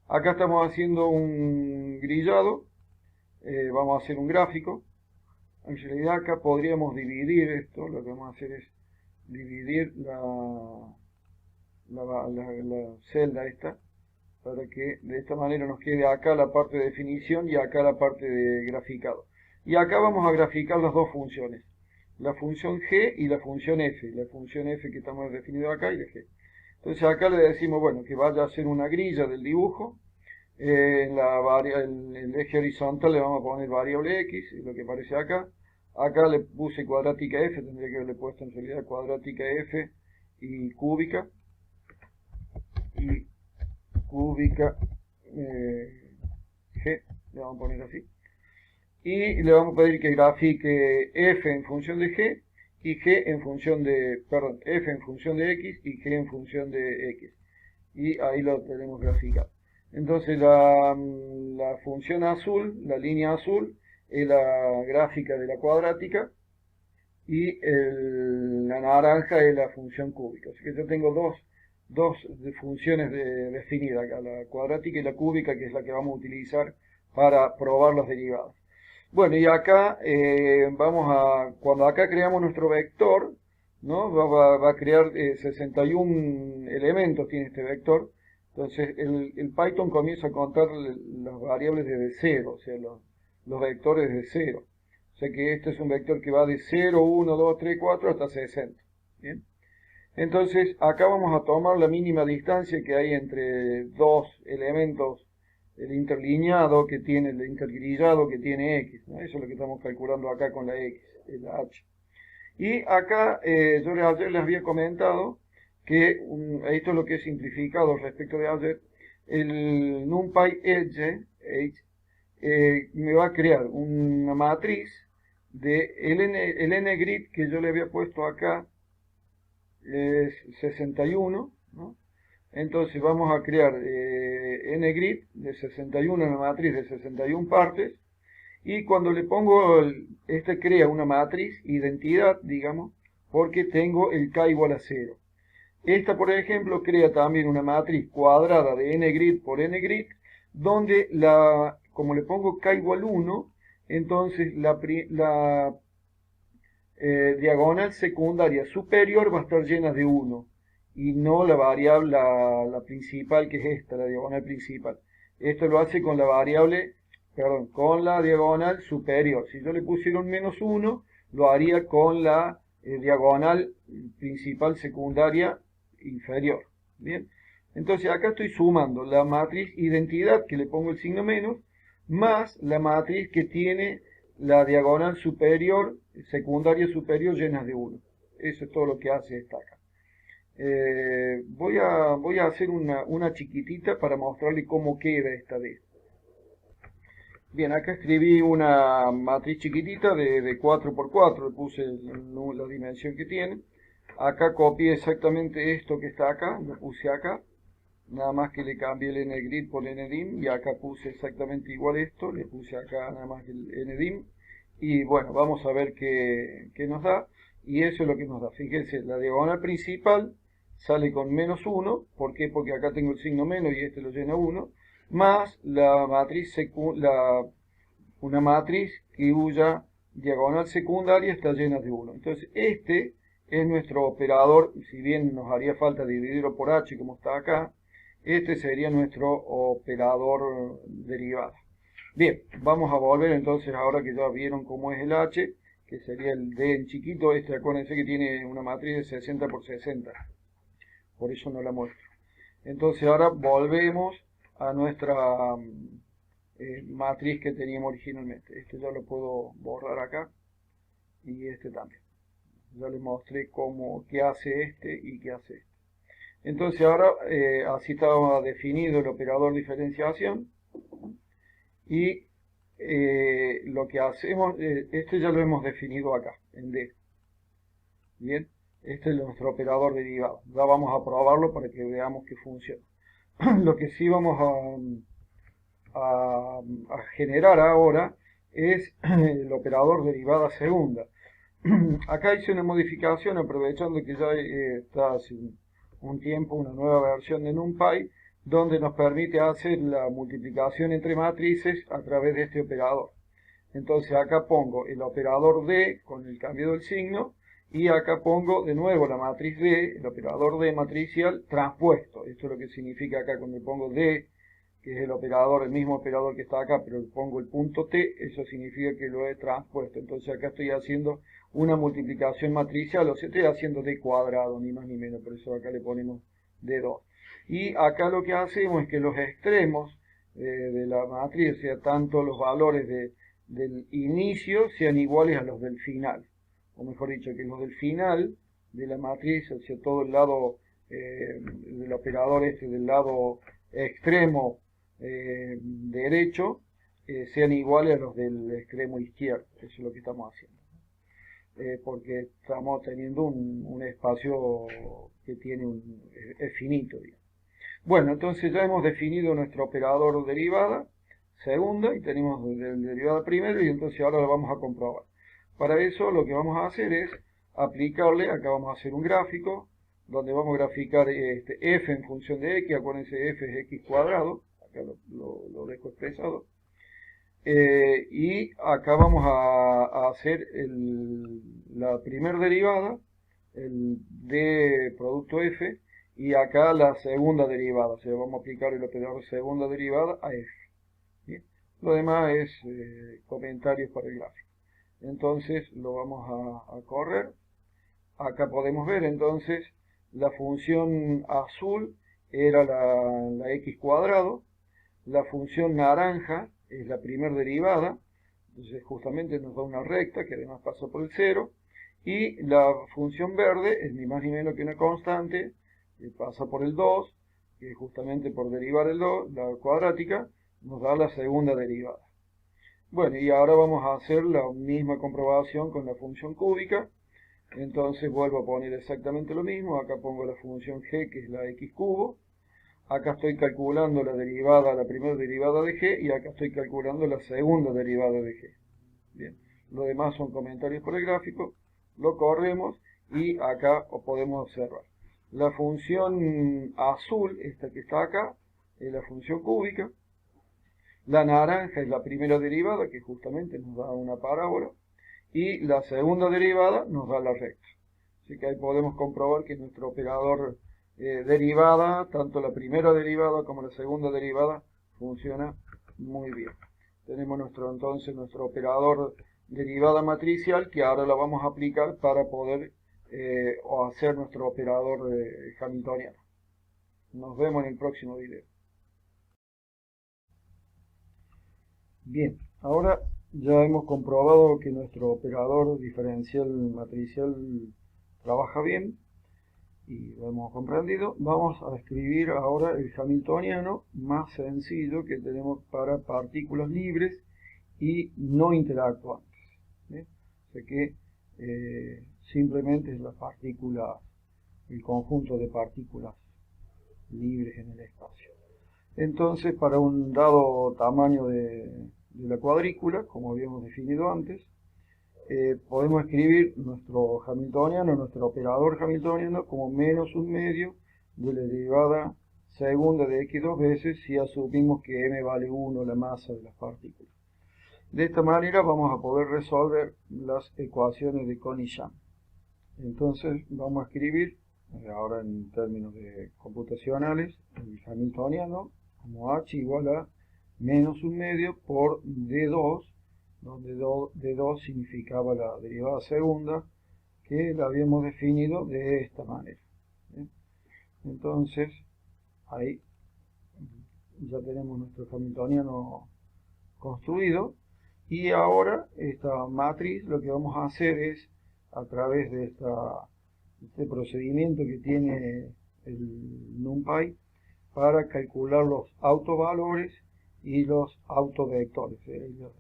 Acá estamos haciendo un grillado, vamos a hacer un gráfico. En realidad acá podríamos dividir esto, lo que vamos a hacer es dividir la celda esta, para que de esta manera nos quede acá la parte de definición y acá la parte de graficado. Y acá vamos a graficar las dos funciones, la función g y la función f que estamos definiendo acá y de g. Entonces acá le decimos, bueno, que vaya a ser una grilla del dibujo. En el eje horizontal le vamos a poner variable x, es lo que aparece acá. Acá le puse cuadrática f, tendría que haberle puesto en realidad cuadrática f y cúbica. Y cúbica g, le vamos a poner así. Y le vamos a pedir que grafique f en función de g y g en función de, perdón, f en función de x y g en función de x. Y ahí lo tenemos graficado. Entonces la función azul, la línea azul, es la gráfica de la cuadrática y la naranja es la función cúbica. Así que yo tengo dos funciones definidas acá, la cuadrática y la cúbica, que es la que vamos a utilizar para probar las derivadas. Bueno, y acá cuando acá creamos nuestro vector, ¿no? va a crear 61 elementos, tiene este vector. Entonces el Python comienza a contar las variables desde 0, o sea, los vectores desde 0. O sea que este es un vector que va de 0, 1, 2, 3, 4 hasta 60. ¿Bien? Entonces acá vamos a tomar la mínima distancia que hay entre dos elementos, el interlineado que tiene, el intergrillado que tiene x, ¿no? Eso es lo que estamos calculando acá con la x, la h. Y acá yo ayer les había comentado que esto es lo que he simplificado respecto de ayer. El NumPy Edge me va a crear una matriz de el ngrid que yo le había puesto acá es 61, ¿no? Entonces vamos a crear ngrid de 61, una matriz de 61 partes, y cuando le pongo este crea una matriz identidad, digamos, porque tengo el k igual a 0. Esta, por ejemplo, crea también una matriz cuadrada de ngrid por ngrid, donde como le pongo k igual 1, entonces la diagonal secundaria superior va a estar llena de 1, y no la variable, la principal, que es esta, la diagonal principal. Esto lo hace con la variable, perdón, con la diagonal superior. Si yo le pusiera un menos 1, lo haría con la diagonal principal secundaria inferior. Bien, entonces acá estoy sumando la matriz identidad, que le pongo el signo menos, más la matriz que tiene la diagonal superior, secundaria superior, llenas de 1. eso es todo lo que hace esta acá. Voy a hacer una chiquitita para mostrarle cómo queda esta D. Bien, acá escribí una matriz chiquitita de 4×4, le puse la dimensión que tiene. Acá copié exactamente esto que está acá, lo puse acá. Nada más que le cambié el ngrid por ndim y acá puse exactamente igual esto, le puse acá nada más el ndim. Y bueno, vamos a ver qué nos da. Y eso es lo que nos da. Fíjense, la diagonal principal sale con -1. ¿Por qué? Porque acá tengo el signo menos y este lo llena 1. Más la matriz una matriz cuya diagonal secundaria está llena de 1. Entonces este es nuestro operador. Si bien nos haría falta dividirlo por h como está acá, este sería nuestro operador derivada. Bien, vamos a volver entonces, ahora que ya vieron cómo es el h, que sería el d en chiquito. Acuérdense que tiene una matriz de 60 por 60, por eso no la muestro. Entonces ahora volvemos a nuestra matriz que teníamos originalmente. Este ya lo puedo borrar acá, y este también. Ya les mostré qué hace este y qué hace este. Entonces ahora así estaba definido el operador diferenciación. Y lo que hacemos, este ya lo hemos definido acá, en D. Bien, este es nuestro operador derivado. Ya vamos a probarlo para que veamos que funciona. Lo que sí vamos a generar ahora es el operador derivada segunda. Acá hice una modificación aprovechando que ya está hace un tiempo una nueva versión de NumPy, donde nos permite hacer la multiplicación entre matrices a través de este operador. Entonces acá pongo el operador D con el cambio del signo, y acá pongo de nuevo la matriz D, el operador D matricial transpuesto. Esto es lo que significa acá cuando pongo D, que es el operador, el mismo operador que está acá, pero pongo el punto T, eso significa que lo he transpuesto. Entonces acá estoy haciendo una multiplicación matricial, o sea, estoy haciendo D cuadrado, ni más ni menos, por eso acá le ponemos D2. Y acá lo que hacemos es que los extremos de la matriz, o sea, tanto los valores del inicio sean iguales a los del final. O mejor dicho, que los del final de la matriz, o sea, todo el lado del operador este del lado extremo derecho, sean iguales a los del extremo izquierdo. Eso es lo que estamos haciendo. Porque estamos teniendo un espacio que tiene es finito, digamos. Bueno, entonces ya hemos definido nuestro operador derivada segunda y tenemos derivada primero, y entonces ahora lo vamos a comprobar. Para eso lo que vamos a hacer es aplicarle, acá vamos a hacer un gráfico donde vamos a graficar f en función de x. Acuérdense, f es x cuadrado, acá lo dejo expresado. Y acá vamos a hacer la primera derivada, el d producto f, y acá la segunda derivada, o sea, vamos a aplicar el operador segunda derivada a f. ¿Bien? Lo demás es comentarios para el gráfico. Entonces lo vamos a correr. Acá podemos ver entonces la función azul era la x cuadrado, la función naranja es la primera derivada, entonces justamente nos da una recta que además pasa por el 0, y la función verde es ni más ni menos que una constante que pasa por el 2, que justamente por derivar el 2, la cuadrática, nos da la segunda derivada. Bueno, y ahora vamos a hacer la misma comprobación con la función cúbica. Entonces vuelvo a poner exactamente lo mismo. Acá pongo la función g, que es la x cubo. Acá estoy calculando la derivada, la primera derivada de g, y acá estoy calculando la segunda derivada de g. Bien, lo demás son comentarios por el gráfico. Lo corremos y acá podemos observar. La función azul, esta que está acá, es la función cúbica. La naranja es la primera derivada, que justamente nos da una parábola. Y la segunda derivada nos da la recta. Así que ahí podemos comprobar que nuestro operador derivada, tanto la primera derivada como la segunda derivada, funciona muy bien. Tenemos entonces nuestro operador derivada matricial, que ahora lo vamos a aplicar para poder hacer nuestro operador hamiltoniano. Nos vemos en el próximo video. Bien, ahora ya hemos comprobado que nuestro operador diferencial matricial trabaja bien y lo hemos comprendido. Vamos a escribir ahora el hamiltoniano más sencillo que tenemos para partículas libres y no interactuantes. O sea que simplemente es la partícula, el conjunto de partículas libres en el espacio. Entonces, para un dado tamaño de la cuadrícula, como habíamos definido antes, podemos escribir nuestro hamiltoniano, nuestro operador hamiltoniano, como menos un medio de la derivada segunda de x dos veces si asumimos que m vale 1 la masa de las partículas. De esta manera vamos a poder resolver las ecuaciones de Coni-Sham. Entonces vamos a escribir, ahora en términos computacionales, el hamiltoniano como h igual a menos un medio por d2, donde d2 significaba la derivada segunda, que la habíamos definido de esta manera. Entonces, ahí ya tenemos nuestro hamiltoniano construido, y ahora esta matriz lo que vamos a hacer es, a través de este procedimiento que tiene el NumPy, para calcular los autovalores y los autovectores, los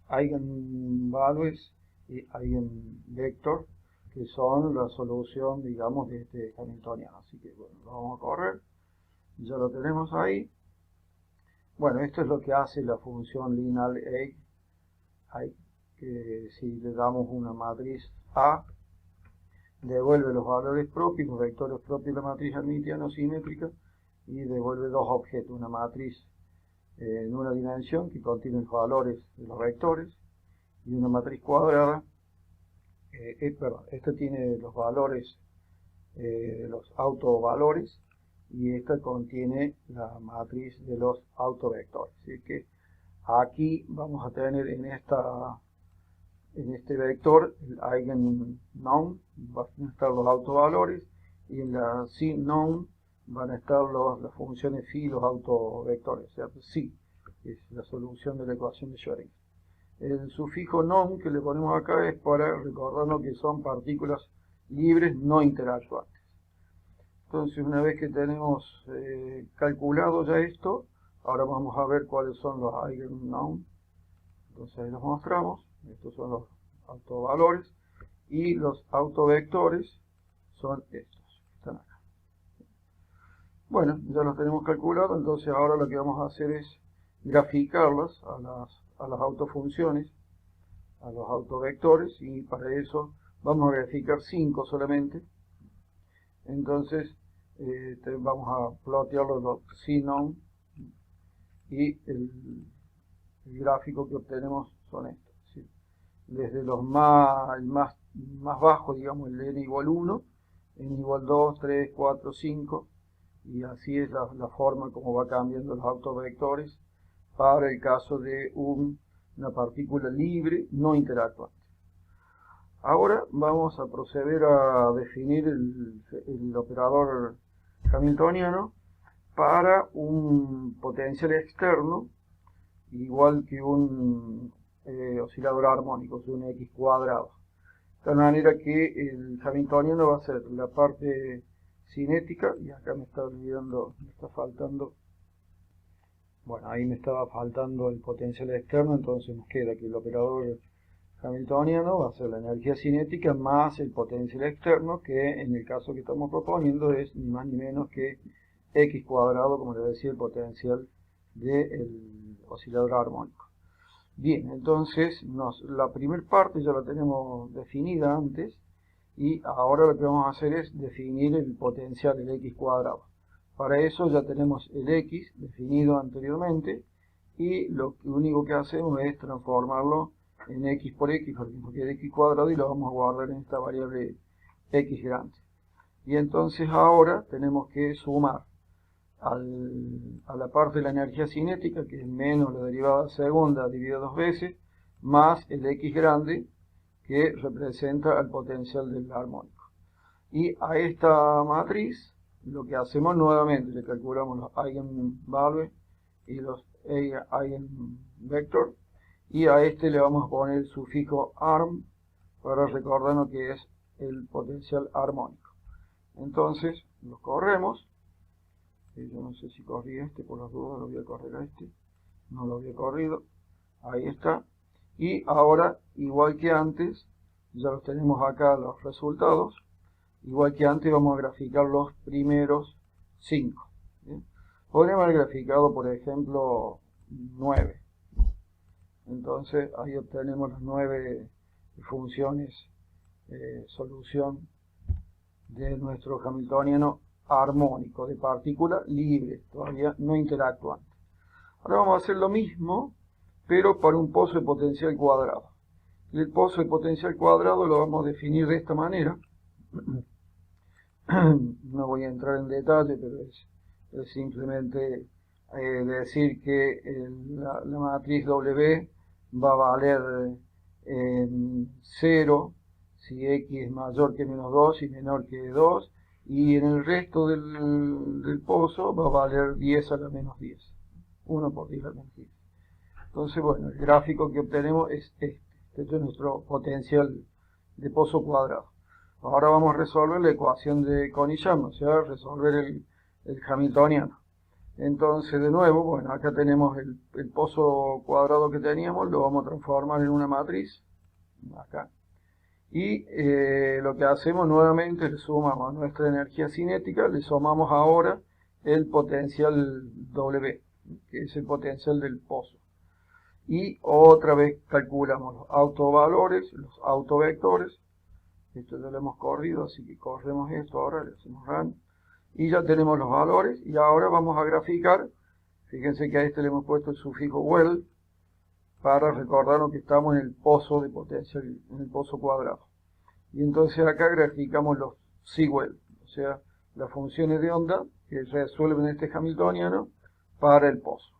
eigenvalues y eigenvector, que son la solución, digamos, de este hamiltoniano. Así que bueno, lo vamos a correr, ya lo tenemos ahí. Bueno, esto es lo que hace la función lineal A, que si le damos una matriz A, devuelve los valores propios, los vectores propios de la matriz hermitiana simétrica, y devuelve dos objetos, una matriz en una dimensión que contiene los valores de los vectores, y una matriz cuadrada, esta tiene los valores, los autovalores, y esta contiene la matriz de los autovectores. Así que aquí vamos a tener en este vector el eigenknown, van a estar los autovalores, y en la sigknown van a estar las funciones phi, los autovectores, o sea, psi, que es la solución de la ecuación de Schrödinger. El sufijo known que le ponemos acá es para recordarnos que son partículas libres no interactuantes. Entonces, una vez que tenemos calculado ya esto, ahora vamos a ver cuáles son los eigenknown. Entonces ahí los mostramos. Estos son los autovalores, y los autovectores son estos, están acá. Bueno, ya los tenemos calculados, entonces ahora lo que vamos a hacer es graficarlas a las autofunciones, a los autovectores, y para eso vamos a graficar 5 solamente. Entonces vamos a plotear los sigknown, y el gráfico que obtenemos son estos, ¿sí? Desde el más bajo, digamos, el n igual 1, n igual 2, 3, 4, 5, y así es la forma como va cambiando los autovectores para el caso de una partícula libre no interactuante. Ahora vamos a proceder a definir el operador hamiltoniano para un potencial externo igual que un oscilador armónico, es un x cuadrado. De tal manera que el hamiltoniano va a ser la parte cinética, y acá me está olvidando, me está faltando, bueno, ahí me estaba faltando el potencial externo, entonces nos queda que el operador hamiltoniano va a ser la energía cinética más el potencial externo, que en el caso que estamos proponiendo es ni más ni menos que x cuadrado, como les decía, el potencial del oscilador armónico. Bien, entonces la primera parte ya la tenemos definida antes, y ahora lo que vamos a hacer es definir el potencial del x cuadrado. Para eso ya tenemos el x definido anteriormente, y lo único que hacemos es transformarlo en x por x, porque es x cuadrado, y lo vamos a guardar en esta variable x grande. Y entonces ahora tenemos que sumar a la parte de la energía cinética, que es menos la derivada segunda dividida 2 veces, más el x grande, que representa el potencial del armónico. Y a esta matriz lo que hacemos nuevamente, le calculamos los eigenvalues y los eigenvector, y a este le vamos a poner el sufijo arm para recordarnos que es el potencial armónico. Entonces lo corremos. Yo no sé si corrí este, por las dudas lo voy a correr a este. No lo había corrido. Ahí está. Y ahora, igual que antes, ya los tenemos acá los resultados. Igual que antes vamos a graficar los primeros 5. Podríamos haber graficado, por ejemplo, 9. Entonces ahí obtenemos las 9 funciones solución de nuestro hamiltoniano armónico de partícula libre, todavía no interactuante. Ahora vamos a hacer lo mismo, pero para un pozo de potencial cuadrado. El pozo de potencial cuadrado lo vamos a definir de esta manera. No voy a entrar en detalle, pero es simplemente decir que la matriz W va a valer 0 si x es mayor que menos 2 y menor que 2, y en el resto del pozo va a valer 10 a la menos 10, 1 por 10 a la menos 10. Entonces, bueno, el gráfico que obtenemos es este es nuestro potencial de pozo cuadrado. Ahora vamos a resolver la ecuación de Konigshamn, o sea, resolver el hamiltoniano. Entonces, de nuevo, bueno, acá tenemos el pozo cuadrado que teníamos, lo vamos a transformar en una matriz, acá. Y lo que hacemos nuevamente, le sumamos a nuestra energía cinética, le sumamos ahora el potencial W, que es el potencial del pozo. Y otra vez calculamos los autovalores, los autovectores. Esto ya lo hemos corrido, así que corremos esto ahora, le hacemos run. Y ya tenemos los valores, y ahora vamos a graficar. Fíjense que a este le hemos puesto el sufijo well, para recordarnos que estamos en el pozo de potencial, en el pozo cuadrado. Y entonces acá graficamos los Sewell, o sea, las funciones de onda que resuelven este hamiltoniano para el pozo.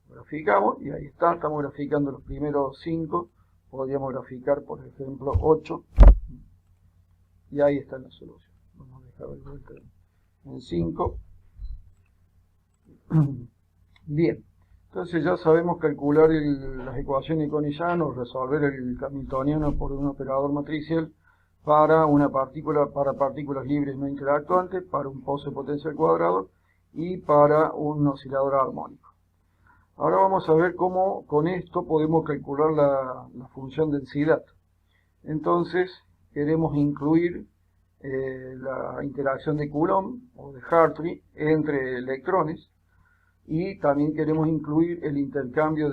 Graficamos, y ahí está, estamos graficando los primeros 5, podríamos graficar, por ejemplo, 8, y ahí está la solución. Vamos a dejar de vuelta en 5. Bien. Entonces ya sabemos calcular las ecuaciones de Konigshamn o resolver el hamiltoniano por un operador matricial para una partícula, para partículas libres no interactuantes, para un pozo de potencial cuadrado y para un oscilador armónico. Ahora vamos a ver cómo con esto podemos calcular la función densidad. Entonces queremos incluir la interacción de Coulomb o de Hartree entre electrones. Y también queremos incluir el intercambio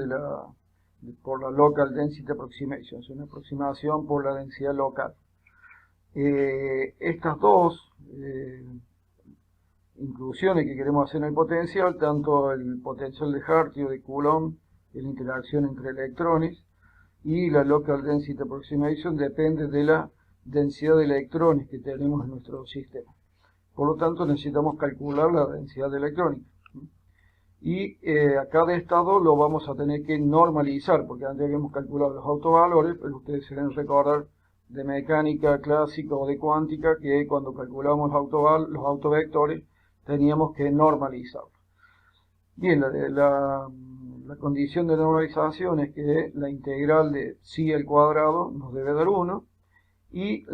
por la Local Density Approximation, es una aproximación por la densidad local. Estas dos inclusiones que queremos hacer en el potencial, tanto el potencial de Hartree o de Coulomb, la interacción entre electrones, y la Local Density Approximation depende de la densidad de electrones que tenemos en nuestro sistema. Por lo tanto, necesitamos calcular la densidad electrónica. Y a cada estado lo vamos a tener que normalizar, porque antes habíamos calculado los autovalores, pero ustedes se deben recordar de mecánica clásica o de cuántica que cuando calculamos los autovectores teníamos que normalizarlos. Bien, la condición de normalización es que la integral de psi al cuadrado nos debe dar 1, y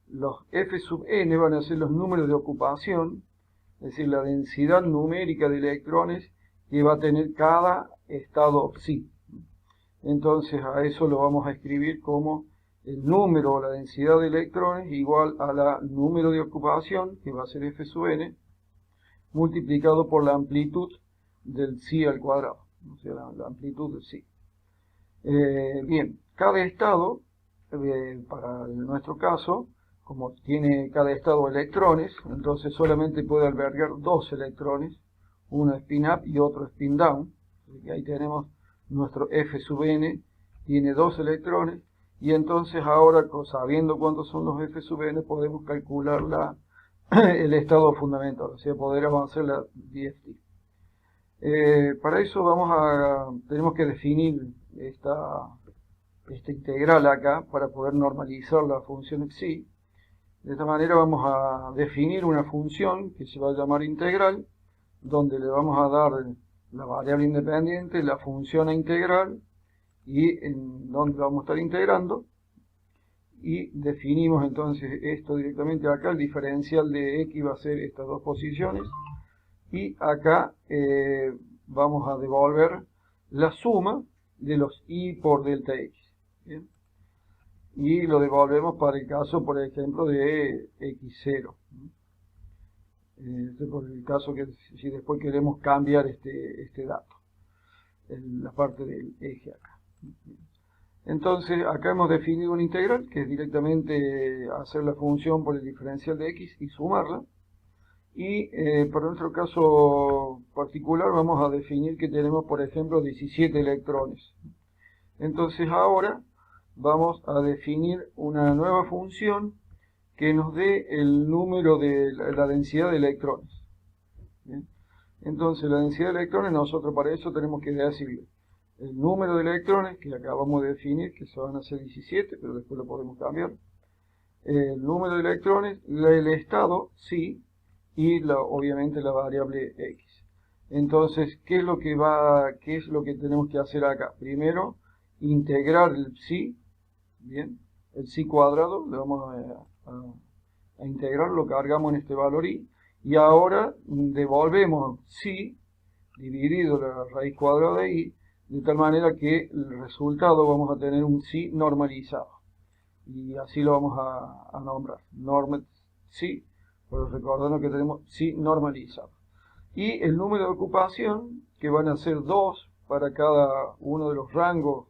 los f sub n van a ser los números de ocupación, es decir, la densidad numérica de electrones que va a tener cada estado psi. Entonces a eso lo vamos a escribir como el número o la densidad de electrones igual a la número de ocupación, que va a ser f sub n, multiplicado por la amplitud del psi al cuadrado, o sea, la amplitud del psi. Bien, cada estado, para nuestro caso, como tiene cada estado electrones, entonces solamente puede albergar 2 electrones, uno spin up y otro spin down. Así que ahí tenemos nuestro f sub n, tiene 2 electrones, y entonces ahora, sabiendo cuántos son los f sub n, podemos calcular el estado fundamental, o sea, poder avanzar la DFT. Para eso tenemos que definir esta integral acá, para poder normalizar la función psi. De esta manera vamos a definir una función que se va a llamar integral, donde le vamos a dar la variable independiente, la función a integral, y en donde vamos a estar integrando. y definimos entonces esto directamente acá. El diferencial de X va a ser estas dos posiciones, y acá vamos a devolver la suma de los Y por delta X. ¿Bien? Y lo devolvemos para el caso, por ejemplo, de X0. Por el caso que si después queremos cambiar este dato, la parte del eje acá. Entonces acá hemos definido una integral, que es directamente hacer la función por el diferencial de X y sumarla. Y para nuestro caso particular vamos a definir que tenemos, por ejemplo, 17 electrones. Entonces ahora vamos a definir una nueva función que nos dé el número de la densidad de electrones. ¿Bien? Entonces la densidad de electrones, nosotros para eso tenemos que decirle el número de electrones que acabamos de definir, que se van a ser 17, pero después lo podemos cambiar. El número de electrones, el estado, sí, y obviamente la variable X. Entonces, ¿qué es lo que tenemos que hacer acá? Primero, integrar el psi, bien, el psi cuadrado, le vamos a integrar, lo cargamos en este valor y ahora devolvemos psi dividido la raíz cuadrada de y, de tal manera que el resultado vamos a tener un psi normalizado, y así lo vamos a nombrar, normed psi, pero recordando que tenemos psi normalizado. Y el número de ocupación, que van a ser 2 para cada uno de los rangos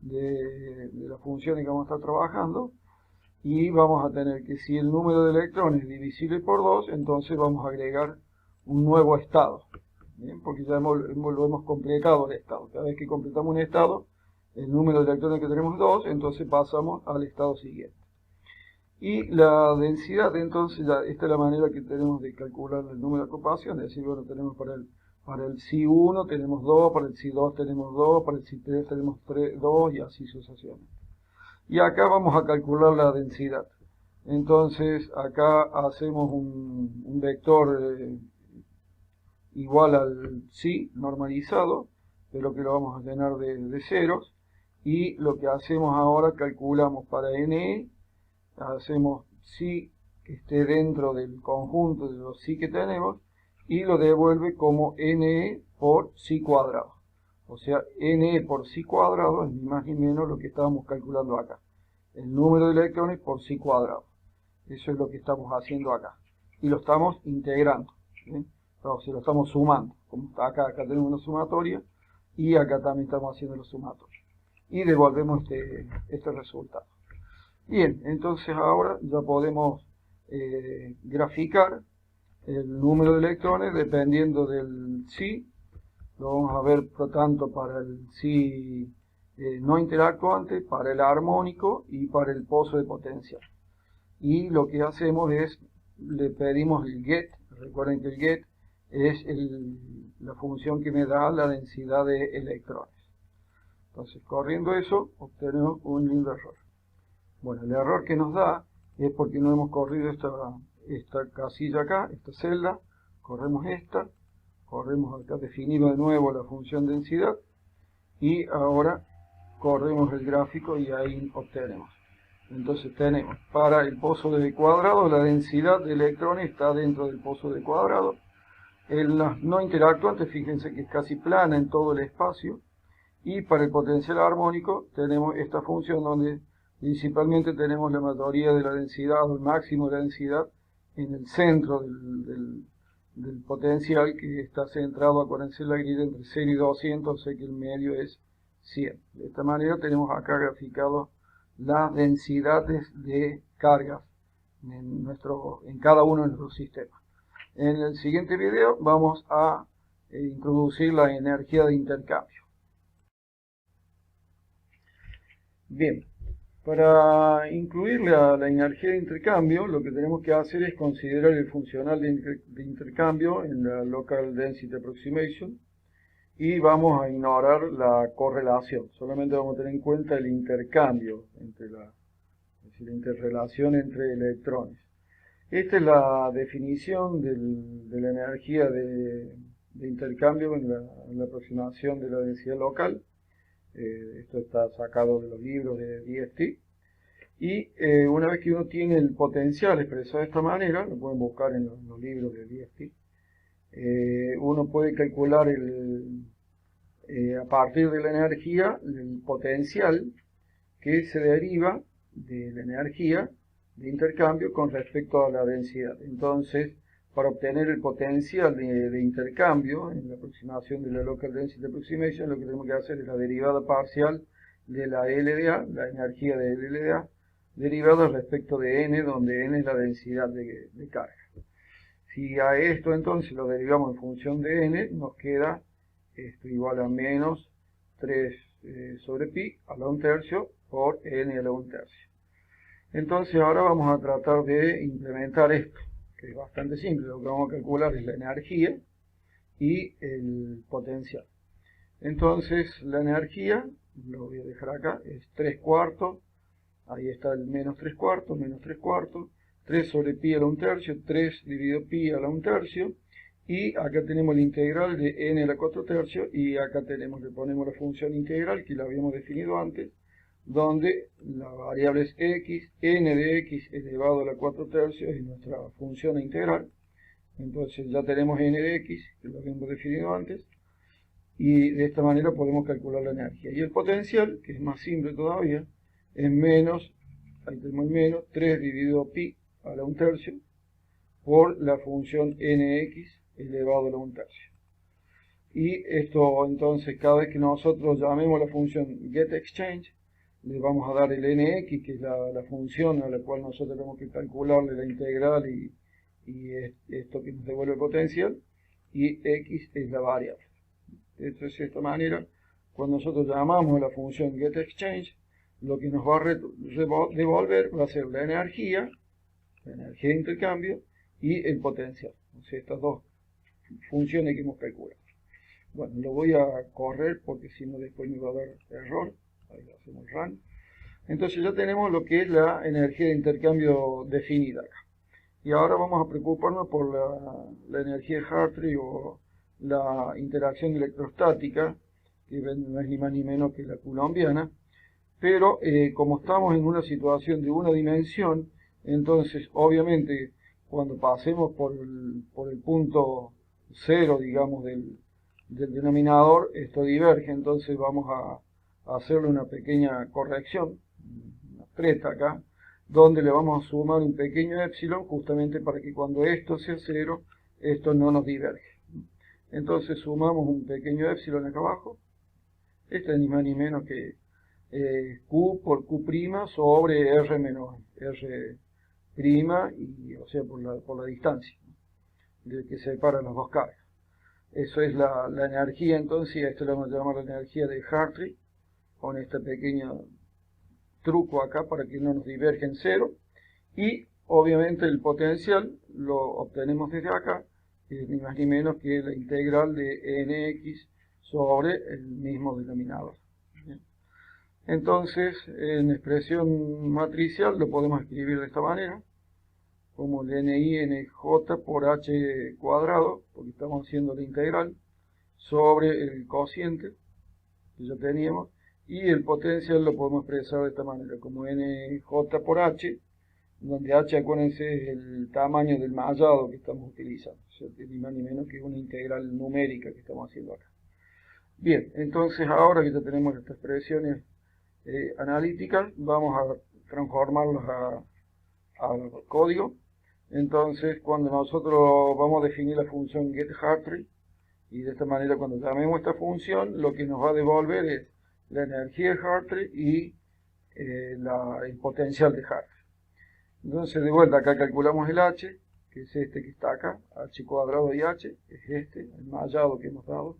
de las funciones que vamos a estar trabajando, y vamos a tener que si el número de electrones es divisible por 2, entonces vamos a agregar un nuevo estado. Bien, porque ya lo hemos completado el estado. Cada vez que completamos un estado, el número de electrones que tenemos es 2, entonces pasamos al estado siguiente. Y la densidad, entonces, ya esta es la manera que tenemos de calcular el número de ocupación. Es decir, bueno, tenemos para el psi1 tenemos 2, para el psi2 tenemos 2, para el psi3 tenemos 2 y así sucesivamente. Y acá vamos a calcular la densidad. Entonces acá hacemos un vector igual al psi normalizado, pero que lo vamos a llenar de ceros. Y lo que hacemos ahora, calculamos para NE, hacemos psi que esté dentro del conjunto de los psi que tenemos, y lo devuelve como NE por psi cuadrado. O sea, NE por psi cuadrado es ni más ni menos lo que estábamos calculando acá. El número de electrones por psi cuadrado. Eso es lo que estamos haciendo acá. Y lo estamos integrando. ¿Bien? O sea, lo estamos sumando. Como está acá tenemos una sumatoria, y acá también estamos haciendo los sumatorios. Y devolvemos este resultado. Bien, entonces ahora ya podemos graficar el número de electrones dependiendo del psi. Lo vamos a ver, por tanto, para el psi no interactuante, para el armónico y para el pozo de potencial. Y lo que hacemos es, le pedimos el get. Recuerden que el get es la función que me da la densidad de electrones. Entonces, corriendo eso, obtenemos un lindo error. Bueno, el error que nos da es porque no hemos corrido esta casilla acá, esta celda. Corremos esta, corremos acá, definimos de nuevo la función densidad, y ahora corremos el gráfico y ahí obtenemos. Entonces tenemos para el pozo de cuadrado, la densidad de electrones está dentro del pozo de cuadrado. En las no interactuantes, fíjense que es casi plana en todo el espacio. Y para el potencial armónico tenemos esta función donde principalmente tenemos la mayoría de la densidad, o el máximo de la densidad, en el centro del potencial, que está centrado, acuérdense, la grilla entre 0 y 200, o sea que el medio es 100. De esta manera tenemos acá graficado las densidades de cargas en cada uno de nuestros sistemas. En el siguiente video vamos a introducir la energía de intercambio. Bien, para incluir la energía de intercambio, lo que tenemos que hacer es considerar el funcional de intercambio en la Local Density Approximation, y vamos a ignorar la correlación. Solamente vamos a tener en cuenta el intercambio, es decir, la interrelación entre electrones. Esta es la definición de la energía de intercambio en la aproximación de la densidad local. Esto está sacado de los libros de DST. Y una vez que uno tiene el potencial expresado de esta manera, lo pueden buscar en los libros del IFT, uno puede calcular a partir de la energía el potencial que se deriva de la energía de intercambio con respecto a la densidad. Entonces, para obtener el potencial de intercambio en la aproximación de la Local Density Approximation, lo que tenemos que hacer es la derivada parcial de la LDA, la energía de LDA, derivada respecto de n, donde n es la densidad de carga. Si a esto entonces lo derivamos en función de n, nos queda esto igual a menos 3 sobre pi a la 1/3 por n a la 1/3. Entonces ahora vamos a tratar de implementar esto, que es bastante simple. Lo que vamos a calcular es la energía y el potencial. Entonces la energía, lo voy a dejar acá, es 3/4, ahí está el menos 3/4, 3 sobre pi a la 1/3, 3 dividido pi a la 1/3, y acá tenemos la integral de n a la 4/3, y acá le ponemos la función integral que la habíamos definido antes, donde la variable es x, n de x elevado a la 4/3 es nuestra función integral. Entonces ya tenemos n de x, que lo habíamos definido antes, y de esta manera podemos calcular la energía. Y el potencial, que es más simple todavía, es menos, ahí tenemos el menos, 3 dividido pi a la 1/3 por la función nx elevado a la 1/3. Y esto entonces, cada vez que nosotros llamemos la función getExchange, le vamos a dar el nx, que es la función a la cual nosotros tenemos que calcularle la integral y esto que nos devuelve el potencial, y x es la variable. Entonces, de esta manera, cuando nosotros llamamos a la función getExchange, lo que nos va a devolver va a ser la energía de intercambio y el potencial. O sea, estas dos funciones que hemos calculado. Bueno, lo voy a correr porque si no después me va a dar error. Ahí hacemos run. Entonces ya tenemos lo que es la energía de intercambio definida acá. Y ahora vamos a preocuparnos por la energía de Hartree o la interacción electrostática, que no es ni más ni menos que la coulombiana. Pero como estamos en una situación de una dimensión, entonces obviamente cuando pasemos por el punto cero, digamos, del denominador, esto diverge. Entonces vamos a hacerle una pequeña corrección, una treta acá, donde le vamos a sumar un pequeño épsilon, justamente para que cuando esto sea cero, esto no nos diverge. Entonces sumamos un pequeño épsilon acá abajo. Esto es ni más ni menos que Q por Q' sobre R menos R', y, o sea, por la distancia de que separa las dos cargas. Eso es la energía. Entonces a esto le vamos a llamar la energía de Hartree, con este pequeño truco acá para que no nos diverge en cero. Y obviamente el potencial lo obtenemos desde acá, que es ni más ni menos que la integral de nx sobre el mismo denominador. Bien. Entonces, en expresión matricial lo podemos escribir de esta manera, como el ni nj por h cuadrado, porque estamos haciendo la integral, sobre el cociente que ya teníamos, y el potencial lo podemos expresar de esta manera, como nj por h, donde h, acuérdense, es el tamaño del mallado que estamos utilizando, o sea, ni más ni menos que una integral numérica que estamos haciendo acá. Bien, entonces ahora que ya tenemos estas expresiones analíticas, vamos a transformarlas al código. Entonces, cuando nosotros vamos a definir la función getHartree, y de esta manera cuando llamemos esta función, lo que nos va a devolver es la energía de Hartree y el potencial de Hartree. Entonces, de vuelta, acá calculamos el h, que es este que está acá, h cuadrado y h, es este, el mallado que hemos dado.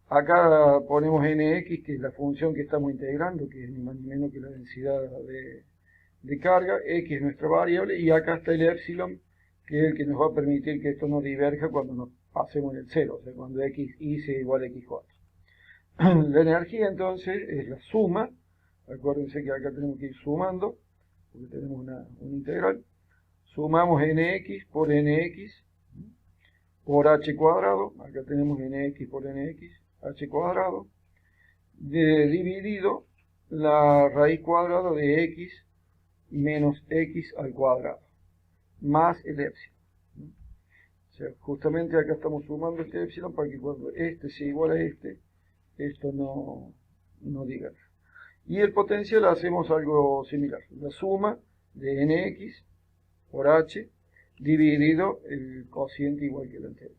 Acá ponemos nx, que es la función que estamos integrando, que es ni más ni menos que la densidad de carga, x es nuestra variable, y acá está el épsilon, que es el que nos va a permitir que esto no diverja cuando nos pasemos en el 0, o sea, cuando xy sea igual a x4. La energía entonces es la suma, acuérdense que acá tenemos que ir sumando, porque tenemos una integral, sumamos nx por h cuadrado, acá tenemos nx por nx, h cuadrado, dividido la raíz cuadrada de x menos x al cuadrado, más el epsilon. O sea, justamente acá estamos sumando este epsilon para que cuando este sea igual a este, esto no diga nada. Y el potencial hacemos algo similar, la suma de nx por h dividido el cociente igual que el anterior.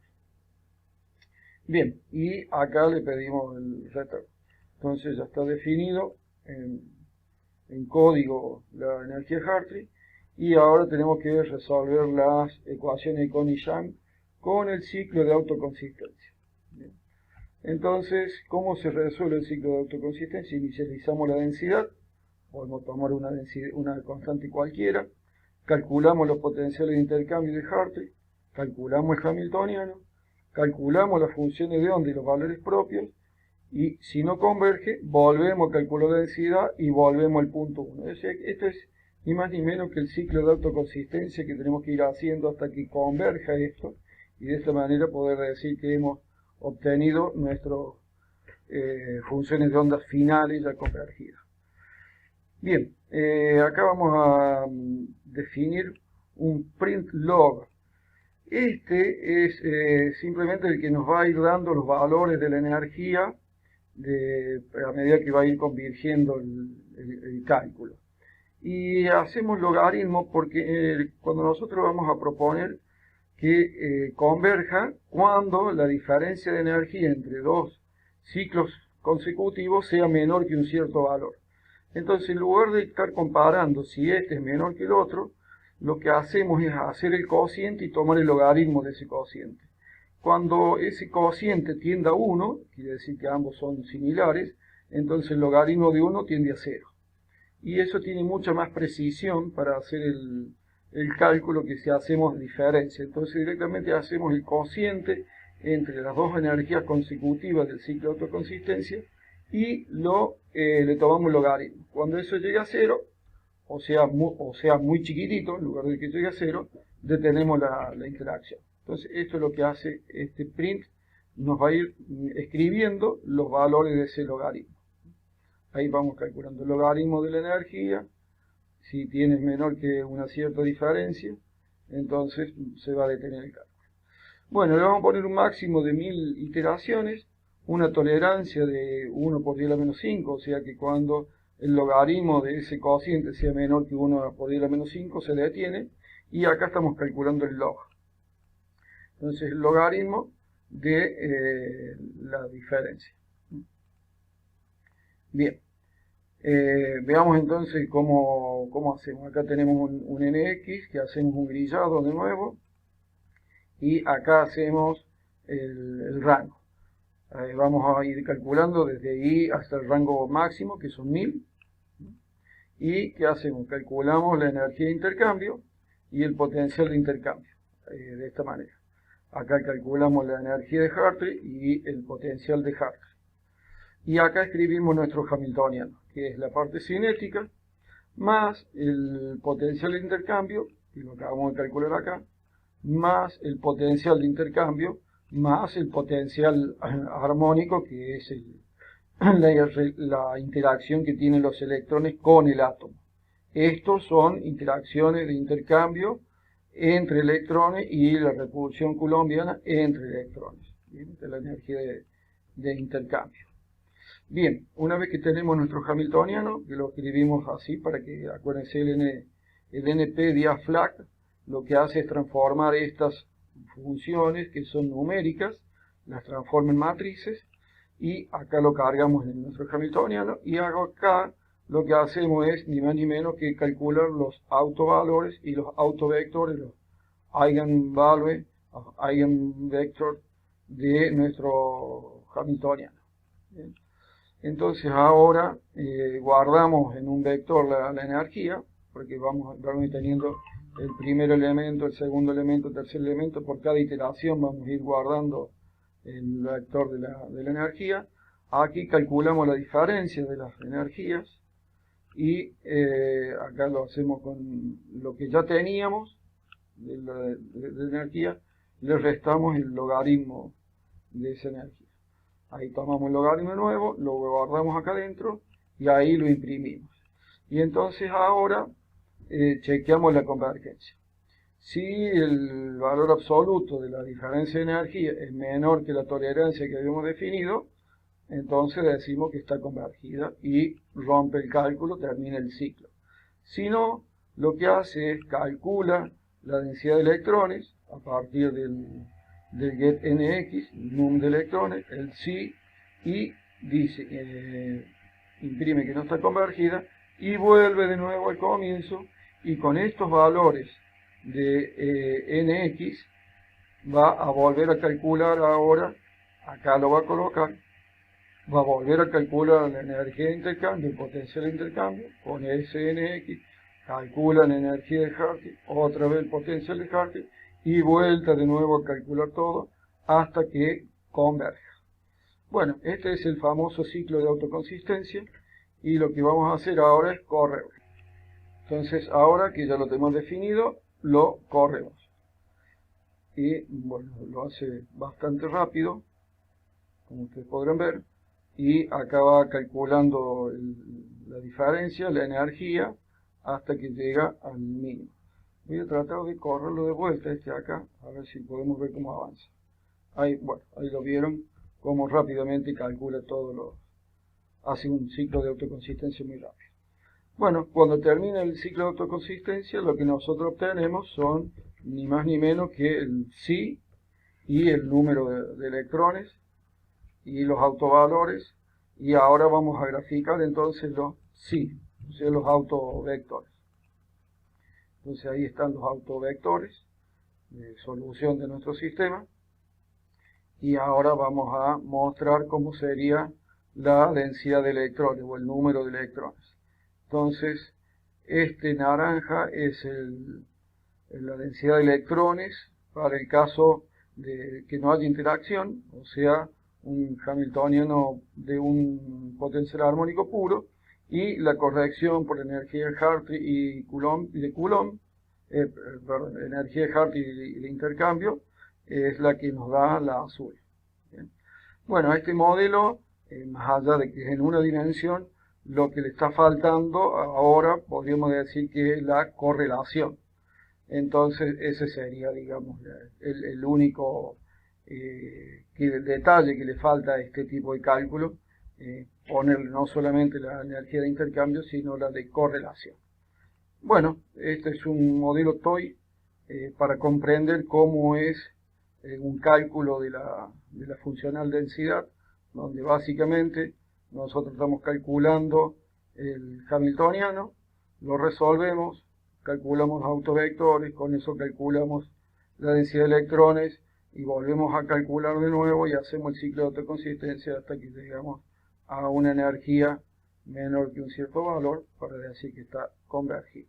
Bien, y acá le pedimos el retorno. Entonces ya está definido en código la energía Hartree, y ahora tenemos que resolver las ecuaciones de Kohn-Sham con el ciclo de autoconsistencia. Bien. Entonces, ¿cómo se resuelve el ciclo de autoconsistencia? Inicializamos la densidad, podemos tomar una constante cualquiera, calculamos los potenciales de intercambio de Hartree, calculamos el hamiltoniano, calculamos las funciones de onda y los valores propios, y si no converge, volvemos a calcular la densidad y volvemos al punto 1. Es decir, esto es ni más ni menos que el ciclo de autoconsistencia que tenemos que ir haciendo hasta que converja esto, y de esta manera poder decir que hemos obtenido nuestras funciones de onda finales ya convergidas. Bien, acá vamos a definir un print log. Este es simplemente el que nos va a ir dando los valores de la energía a medida que va a ir convirgiendo el cálculo. Y hacemos logaritmo porque cuando nosotros vamos a proponer que converja cuando la diferencia de energía entre dos ciclos consecutivos sea menor que un cierto valor. Entonces, en lugar de estar comparando si este es menor que el otro, lo que hacemos es hacer el cociente y tomar el logaritmo de ese cociente. Cuando ese cociente tiende a 1, quiere decir que ambos son similares, entonces el logaritmo de 1 tiende a 0. Y eso tiene mucha más precisión para hacer el cálculo que si hacemos diferencia. Entonces directamente hacemos el cociente entre las dos energías consecutivas del ciclo de autoconsistencia y le tomamos logaritmo. Cuando eso llega a 0, o sea muy chiquitito, en lugar de que llegue a 0, detenemos la interacción. Entonces esto es lo que hace este print, nos va a ir escribiendo los valores de ese logaritmo. Ahí vamos calculando el logaritmo de la energía. Si tiene menor que una cierta diferencia, entonces se va a detener el cálculo. Bueno, le vamos a poner un máximo de 1000 iteraciones, una tolerancia de 1 por 10 a la menos 5, o sea que cuando el logaritmo de ese cociente sea menor que 1 por 10 a la menos 5 se detiene, y acá estamos calculando el log. Entonces el logaritmo de la diferencia. Bien. Veamos entonces cómo hacemos. Acá tenemos un nx, que hacemos un grillado de nuevo, y acá hacemos el rango. Vamos a ir calculando desde i hasta el rango máximo, que son 1000. ¿Y qué hacemos? Calculamos la energía de intercambio y el potencial de intercambio, de esta manera. Acá calculamos la energía de Hartree y el potencial de Hartree. Y acá escribimos nuestro hamiltoniano, que es la parte cinética, más el potencial de intercambio, que lo acabamos de calcular acá, más el potencial de intercambio, más el potencial armónico, que es la interacción que tienen los electrones con el átomo. Estos son interacciones de intercambio entre electrones y la repulsión coulombiana entre electrones. ¿Bien? De la energía de intercambio. Bien, una vez que tenemos nuestro hamiltoniano, que lo escribimos así para que, acuérdense, el NP diaflac lo que hace es transformar estas funciones que son numéricas, las transforma en matrices, y acá lo cargamos en nuestro hamiltoniano, y acá lo que hacemos es ni más ni menos que calcular los autovalores y los autovectores, los eigenvector de nuestro hamiltoniano. ¿Bien? Entonces ahora guardamos en un vector la energía, porque vamos teniendo el primer elemento, el segundo elemento, el tercer elemento. Por cada iteración vamos a ir guardando el vector de la energía. Aquí calculamos la diferencia de las energías y acá lo hacemos con lo que ya teníamos de la energía, le restamos el logaritmo de esa energía. Ahí tomamos el logaritmo nuevo, lo guardamos acá adentro y ahí lo imprimimos. Y entonces ahora chequeamos la convergencia. Si el valor absoluto de la diferencia de energía es menor que la tolerancia que habíamos definido, entonces decimos que está convergida y rompe el cálculo, termina el ciclo. Si no, lo que hace es calcula la densidad de electrones a partir del get nx, num de electrones, el psi, y dice, imprime que no está convergida y vuelve de nuevo al comienzo, y con estos valores de nx va a volver a calcular ahora, acá lo va a colocar, va a volver a calcular la energía de intercambio, el potencial de intercambio, con SNX, calcula la energía de Hartree, otra vez el potencial de Hartree, y vuelta de nuevo a calcular todo hasta que converja. Bueno, este es el famoso ciclo de autoconsistencia, y lo que vamos a hacer ahora es correr. Entonces, ahora que ya lo tenemos definido, lo corremos. Y bueno, lo hace bastante rápido, como ustedes podrán ver. Y acá va calculando la diferencia, la energía, hasta que llega al mínimo. Voy a tratar de correrlo de vuelta acá, a ver si podemos ver cómo avanza. Ahí, bueno, ahí lo vieron, cómo rápidamente calcula todo hace un ciclo de autoconsistencia muy rápido. Bueno, cuando termina el ciclo de autoconsistencia, lo que nosotros obtenemos son ni más ni menos que el psi y el número de electrones y los autovalores, y ahora vamos a graficar entonces los psi, o sea, los autovectores. Entonces ahí están los autovectores de solución de nuestro sistema, y ahora vamos a mostrar cómo sería la densidad de electrones o el número de electrones. Entonces, este naranja es la densidad de electrones para el caso de que no haya interacción, o sea, un hamiltoniano de un potencial armónico puro, y la corrección por energía de Hartree y de Coulomb, energía de Hartree y de intercambio, es la que nos da la azul. ¿Bien? Bueno, este modelo, más allá de que es en una dimensión, lo que le está faltando ahora podríamos decir que es la correlación. Entonces ese sería, digamos, el único detalle que le falta a este tipo de cálculo, poner no solamente la energía de intercambio, sino la de correlación. Bueno, este es un modelo TOI para comprender cómo es un cálculo de la funcional densidad, donde básicamente nosotros estamos calculando el hamiltoniano, lo resolvemos, calculamos los autovectores, con eso calculamos la densidad de electrones y volvemos a calcular de nuevo y hacemos el ciclo de autoconsistencia hasta que llegamos a una energía menor que un cierto valor para decir que está convergido.